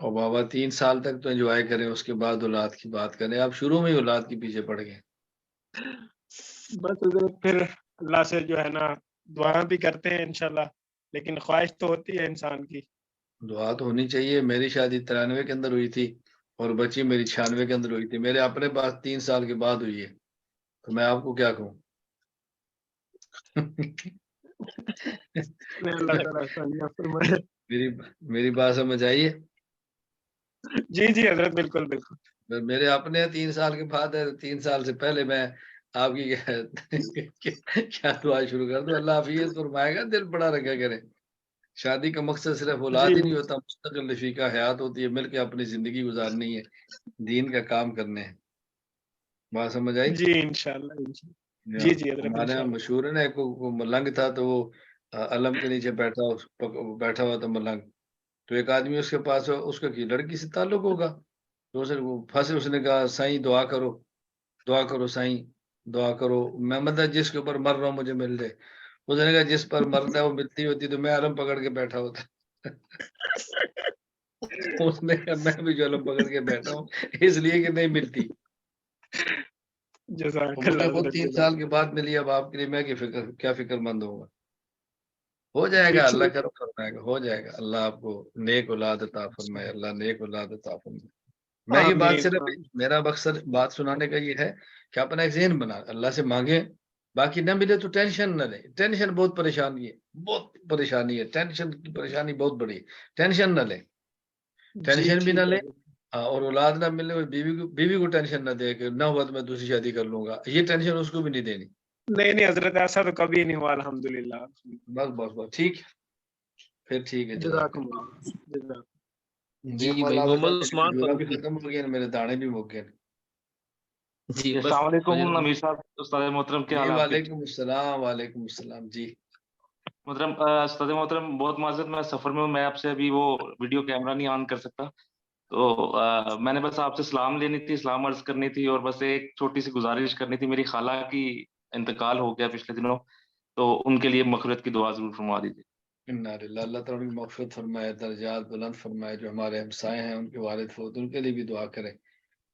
Speaker 2: اور بابا 3 سال تک تو انجوائے کریں، اس کے بعد اولاد کی بات کریں. آپ شروع میں ہی اولاد کے پیچھے پڑ گئے.
Speaker 3: بس حضرت پھر اللہ سے جو ہے نا دعا بھی کرتے ہیں انشاءاللہ، لیکن خواہش تو ہوتی ہے انسان کی.
Speaker 2: دعا تو ہونی چاہیے. میری شادی 93 کے اندر ہوئی تھی اور بچی میری 96 کے اندر ہوئی تھی. میرے اپنے پاس 3 سال کے بعد ہوئی ہے، تو میں آپ کو کیا کہوں.
Speaker 3: اللہ تعالیٰ آسانیاں فرمائے.
Speaker 2: میری بات سمجھ آئیے.
Speaker 3: جی جی حضرت، بالکل بالکل.
Speaker 2: میرے اپنے 3 سال کے بعد ہے. 3 سال سے پہلے میں آپ کی کیا دعا شروع کر دوں. اللہ حافظ فرمائے گا، دل بڑا رکھا کرے. شادی کا مقصد صرف اولاد
Speaker 3: جی
Speaker 2: ہی نہیں ہوتا، مستقل رفیقہ حیات ہوتی ہے، مل کے اپنی زندگی گزارنی ہے، دین کا کام کرنے ہیں. بات سمجھ آئی؟
Speaker 3: جی انشاءاللہ. جی جی حضرت
Speaker 2: ہمارے یہاں
Speaker 3: انشاءاللہ.
Speaker 2: مشہور ہے نا، ایک ملنگ تھا تو وہ علم کے نیچے بیٹھا ہوا تھا ملنگ. تو ایک آدمی اس کے پاس، اس کا کی لڑکی سے تعلق ہوگا، تو پھنسے. اس نے کہا سائیں دعا کرو، دعا کرو سائیں، دعا کرو. میں مطلب جس کے اوپر مر رہا ہوں مجھے مل جائے. اس نے کہا جس پر مرتا ہے وہ ملتی ہوتی تو میں علم پکڑ کے بیٹھا ہوتا. اس نے کہا میں بھی جو علم پکڑ کے بیٹھا ہوں اس لیے کہ نہیں ملتی.
Speaker 3: جزاک
Speaker 2: مجھے
Speaker 3: اللہ
Speaker 2: وہ
Speaker 3: حضرت.
Speaker 2: 3 سال کے بعد ملی. اب آپ کے لیے میں کیا فکر مند ہوں گا. ہو جائے گا، اللہ کرم فرمائے گا، ہو جائے گا. اللہ آپ کو نیک اولاد عطا فرمائے. اللہ نیک اولاد عطا فرمائے. میں یہ بات صرف، میرا مقصد بات سنانے کا یہ ہے کہ اپنا ایک ذہن بنا، اللہ سے مانگیں. باقی نہ ملے تو ٹینشن نہ لیں. ٹینشن بہت پریشانی ہے، بہت پریشانی ہے. ٹینشن کی پریشانی بہت بڑی ہے. ٹینشن نہ لیں، ٹینشن بھی نہ لیں. اور اولاد نہ ملے، بیوی کو ٹینشن نہ دے کہ نہ ہوا تو میں دوسری شادی کر لوں گا. یہ ٹینشن اس کو بھی نہیں دینی.
Speaker 3: نہیں حضرت، ایسا تو کبھی نہیں ہوا الحمدللہ.
Speaker 2: بس ٹھیک ہے. پھر ٹھیک ہے.
Speaker 3: جزاکم اللہ.
Speaker 1: جی بھائی محمد عثمان
Speaker 2: بھی ختم ہو گیا، میرے دانے بھی مک گئے.
Speaker 1: جی
Speaker 4: السلام علیکم امیر صاحب، استاد محترم، کیا حال ہے؟
Speaker 2: وعلیکم السلام. وعلیکم السلام. جی
Speaker 4: محترم استاد محترم، بہت معذرت، میں سفر میں ہوں، میں آپ سے ابھی وہ ویڈیو کیمرہ نہیں آن کر سکتا. تو میں نے بس آپ سے سلام لینی تھی، سلام عرض کرنی تھی، اور بس ایک چھوٹی سی گزارش کرنی تھی. میری خالہ کی انتقال ہو گیا پچھلے دنوں، تو ان کے لیے مغفرت کی دعا ضرور فرما دیجیے.
Speaker 2: اللہ تعالیٰ ان کی مغفرت فرمائے، درجات بلند فرمائے. جو ہمارے ہمسائے ہیں ان کے والد فوت، ان کے لیے بھی دعا کریں.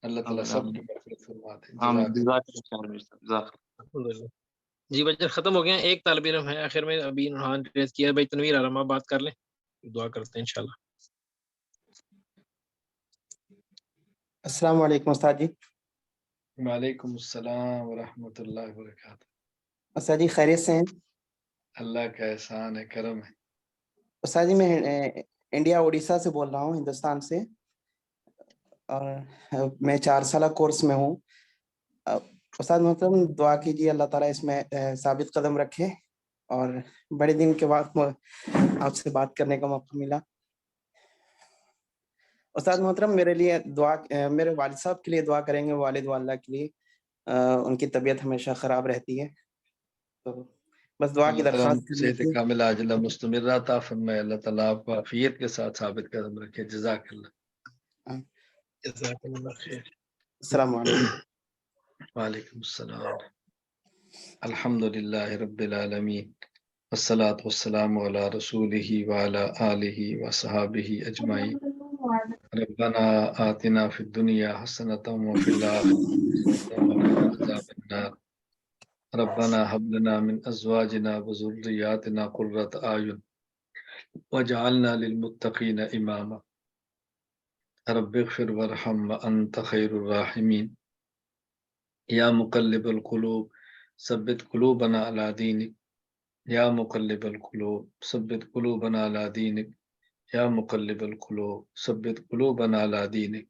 Speaker 2: اللہ تعالیٰ سب کی مغفرت فرماتے.
Speaker 1: جی بچے ختم ہو گئے ہیں. ایک طالب علم ہے آخر میں ابھی نوران ریز کیا. بھائی تنویر عالم آپ بات کر لیں، دعا کرتے ہیں انشاءاللہ.
Speaker 5: السلام علیکم استاد جی.
Speaker 2: وعلیکم السلام ورحمۃ اللہ وبرکاتہ.
Speaker 5: استاد جی خیریت سے ہیں؟
Speaker 2: اللہ کا احسان ہے، کرم ہے.
Speaker 5: استاد جی میں انڈیا اڑیسہ سے بول رہا ہوں، ہندوستان سے، اور میں 4 سالہ کورس میں ہوں. استاد محترم دعا کیجیے اللہ تعالیٰ اس میں ثابت قدم رکھے، اور بڑے دن کے بعد آپ سے بات کرنے کا موقع ملا. استاد محترم میرے لیے دعا، میرے والد صاحب کے لیے دعا کریں گے. والد والدہ کے لیے، ان کی طبیعت ہمیشہ خراب رہتی ہے، تو بس دعا کی درخواست
Speaker 2: صحت کامل عاجلہ مستمرہ عطا فرمائے. اللہ تعالیٰ آپ کو عافیت کے ساتھ ثابت قدم رکھے. جزاک اللہ.
Speaker 1: جزاک اللہ خیر.
Speaker 5: السلام علیکم.
Speaker 2: وعلیکم السلام. الحمد للہ رب العالمین، والصلاة والسلام علی رسولہ وعلی آلہ وصحابہ اجمعین. ربنا آتنا فی الدنیا حسنۃ وفی الآخرۃ وقنا عذاب النار. ربنا هب لنا من ازواجنا وذرياتنا قرة اعين واجعلنا للمتقين اماما. رب اغفر وارحم وانت خير الراحمين. يا مقلب القلوب ثبت قلوبنا على دينك. يا مقلب القلوب ثبت قلوبنا على دينك. يا مقلب القلوب ثبت قلوبنا على دينك.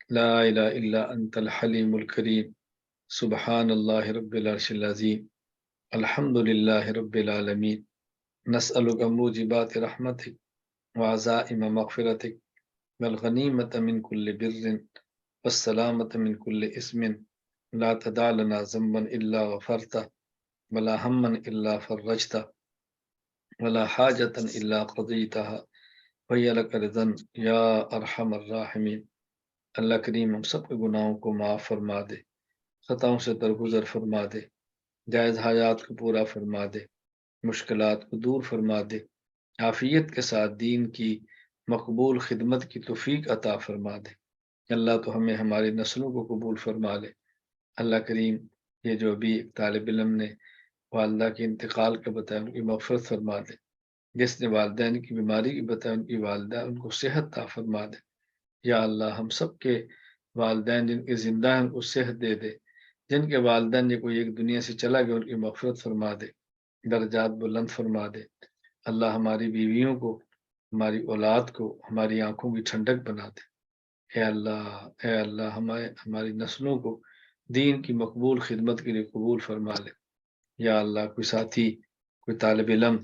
Speaker 2: لا اله الا انت الحليم الكريم. سبحان الله رب العرش العظيم. الحمد لله رب العالمين. نسألك موجبات رحمتك وعزائم مغفرتك والغنيمة من كل بر والسلامة من كل اسم. لا تدع لنا ذنبا إلا غفرته ولا هما إلا فرجته ولا حاجة إلا قضيتها وهي لك رضا يا أرحم الراحمين. اللہ کریم ہم سب کے گناہوں کو معاف فرما دے، خطاؤں سے درگزر فرما دے، جائز حاجات کو پورا فرما دے، مشکلات کو دور فرما دے، عافیت کے ساتھ دین کی مقبول خدمت کی توفیق عطا فرما دے اللہ تو ہمیں ہماری نسلوں کو قبول فرما لے اللہ کریم یہ جو ابھی طالب علم نے والدہ کے انتقال کا بتایا ان کی مغفرت فرما دے جس نے والدین کی بیماری کی بتایا ان کی والدہ ان کو صحت عطا فرما دے یا اللہ ہم سب کے والدین جن کے زندہ ہیں ان کو صحت دے دے جن کے والدین یہ کوئی ایک دنیا سے چلا گیا ان کی مغفرت فرما دے درجات بلند فرما دے اللہ ہماری بیویوں کو ہماری اولاد کو ہماری آنکھوں کی ٹھنڈک بنا دے اے اللہ ہماری نسلوں کو دین کی مقبول خدمت کے لیے قبول فرما لے یا اللہ کوئی ساتھی کوئی طالب علم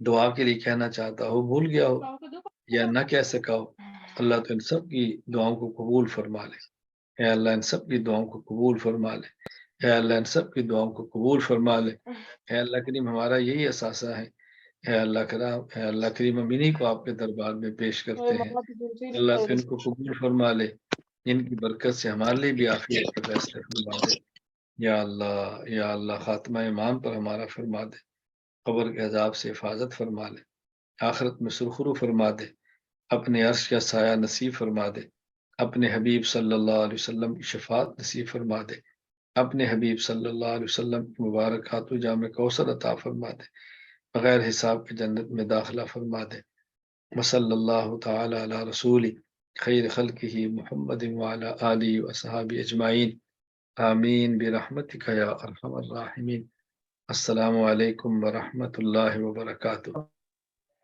Speaker 2: دعا کے لیے کہنا چاہتا ہو بھول گیا ہو یا نہ کہہ سکا ہو اللہ تو ان سب کی دعاؤں کو قبول فرما لے اے اللہ ان سب کی دعاؤں کو قبول فرما لے اے اللہ ان سب کی دعاؤں کو قبول فرما لے اے اللہ کریم ہمارا یہی اثاثہ ہے اے اللہ کریم ہم انہی کو آپ کے دربار میں پیش کرتے ہیں اللہ تو ان کو قبول فرما لے ان کی برکت سے ہمارے لیے بھی عافیت کا فیصلہ فرما دے یا اللہ خاتمہ ایمان پر ہمارا فرما دے قبر کے عذاب سے حفاظت فرما لے آخرت میں سرخرو فرما دے اپنے عرش کا سایہ نصیب فرما دے اپنے حبیب صلی اللہ علیہ وسلم کی شفاعت نصیب فرما دے اپنے حبیب صلی اللہ علیہ وسلم کی مبارک ہاتھوں جام کوثر عطا فرما دے بغیر حساب کے جنت میں داخلہ فرما دے وصلی اللہ تعالی علی رسول خیر خلقہ محمد وعلی آلہ وصحابہ اجمعین آمین برحمتک یا ارحم الراحمین السلام علیکم ورحمۃ اللہ وبرکاتہ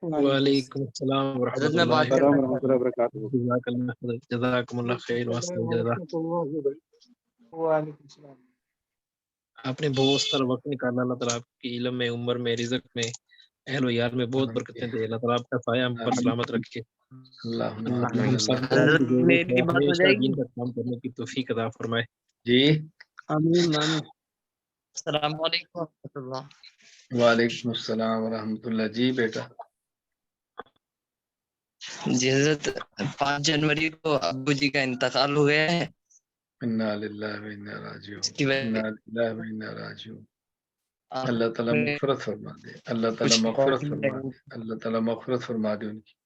Speaker 1: وعلیکم السلام ورحمۃ اللہ وبرکاتہ جزاکم اللہ خیر
Speaker 19: وعلیکم السلام
Speaker 1: آپ نے بہت سارا وقت نکالا اللہ تعالیٰ آپ کی علم میں عمر میں رزق میں اہل و یار میں بہت برکتیں دے اللہ تعالیٰ آپ کا سایہ ہم پر سلامت رکھے
Speaker 12: میری بات ہو جائے گی
Speaker 1: دین کا کام کرنے کی توفیق عطا فرمائے
Speaker 2: جی
Speaker 12: آمین آمین السلام علیکم ورحمۃ اللہ
Speaker 2: وعلیکم السلام ورحمۃ اللہ جی بیٹا
Speaker 12: جی حضرت 5 جنوری کو ابو جی کا انتقال ہو گیا ہے
Speaker 2: انا للہ و انا راجعون انا للہ و انا راجعون اللہ تعالیٰ مغفرت فرما دے اللہ تعالیٰ مغفرت فرما دے اللہ تعالیٰ مغفرت فرما دے ان کی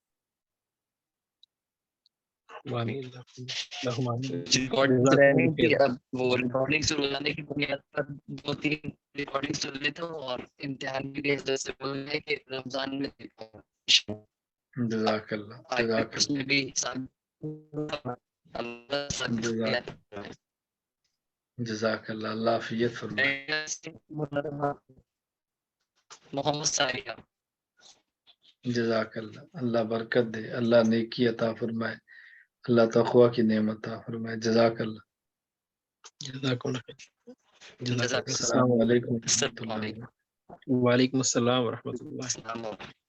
Speaker 12: وہ ریکارڈنگ شروع ہونے کی بنیاد پر 2-3 ریکارڈنگ سن لیتا ہوں اور امتحان کی وجہ سے بول رہے کہ رمضان میں
Speaker 2: جزاک اللہ جزاک اللہ اللہ عافیت فرمائے
Speaker 12: محمد ساریہ
Speaker 2: جزاک اللہ اللہ برکت دے اللہ نیکی عطا فرمائے اللہ تقوی کی نعمت عطا فرمائے جزاک اللہ
Speaker 1: جزاک اللہ
Speaker 2: السلام علیکم
Speaker 1: وعلیکم السلام ورحمۃ اللہ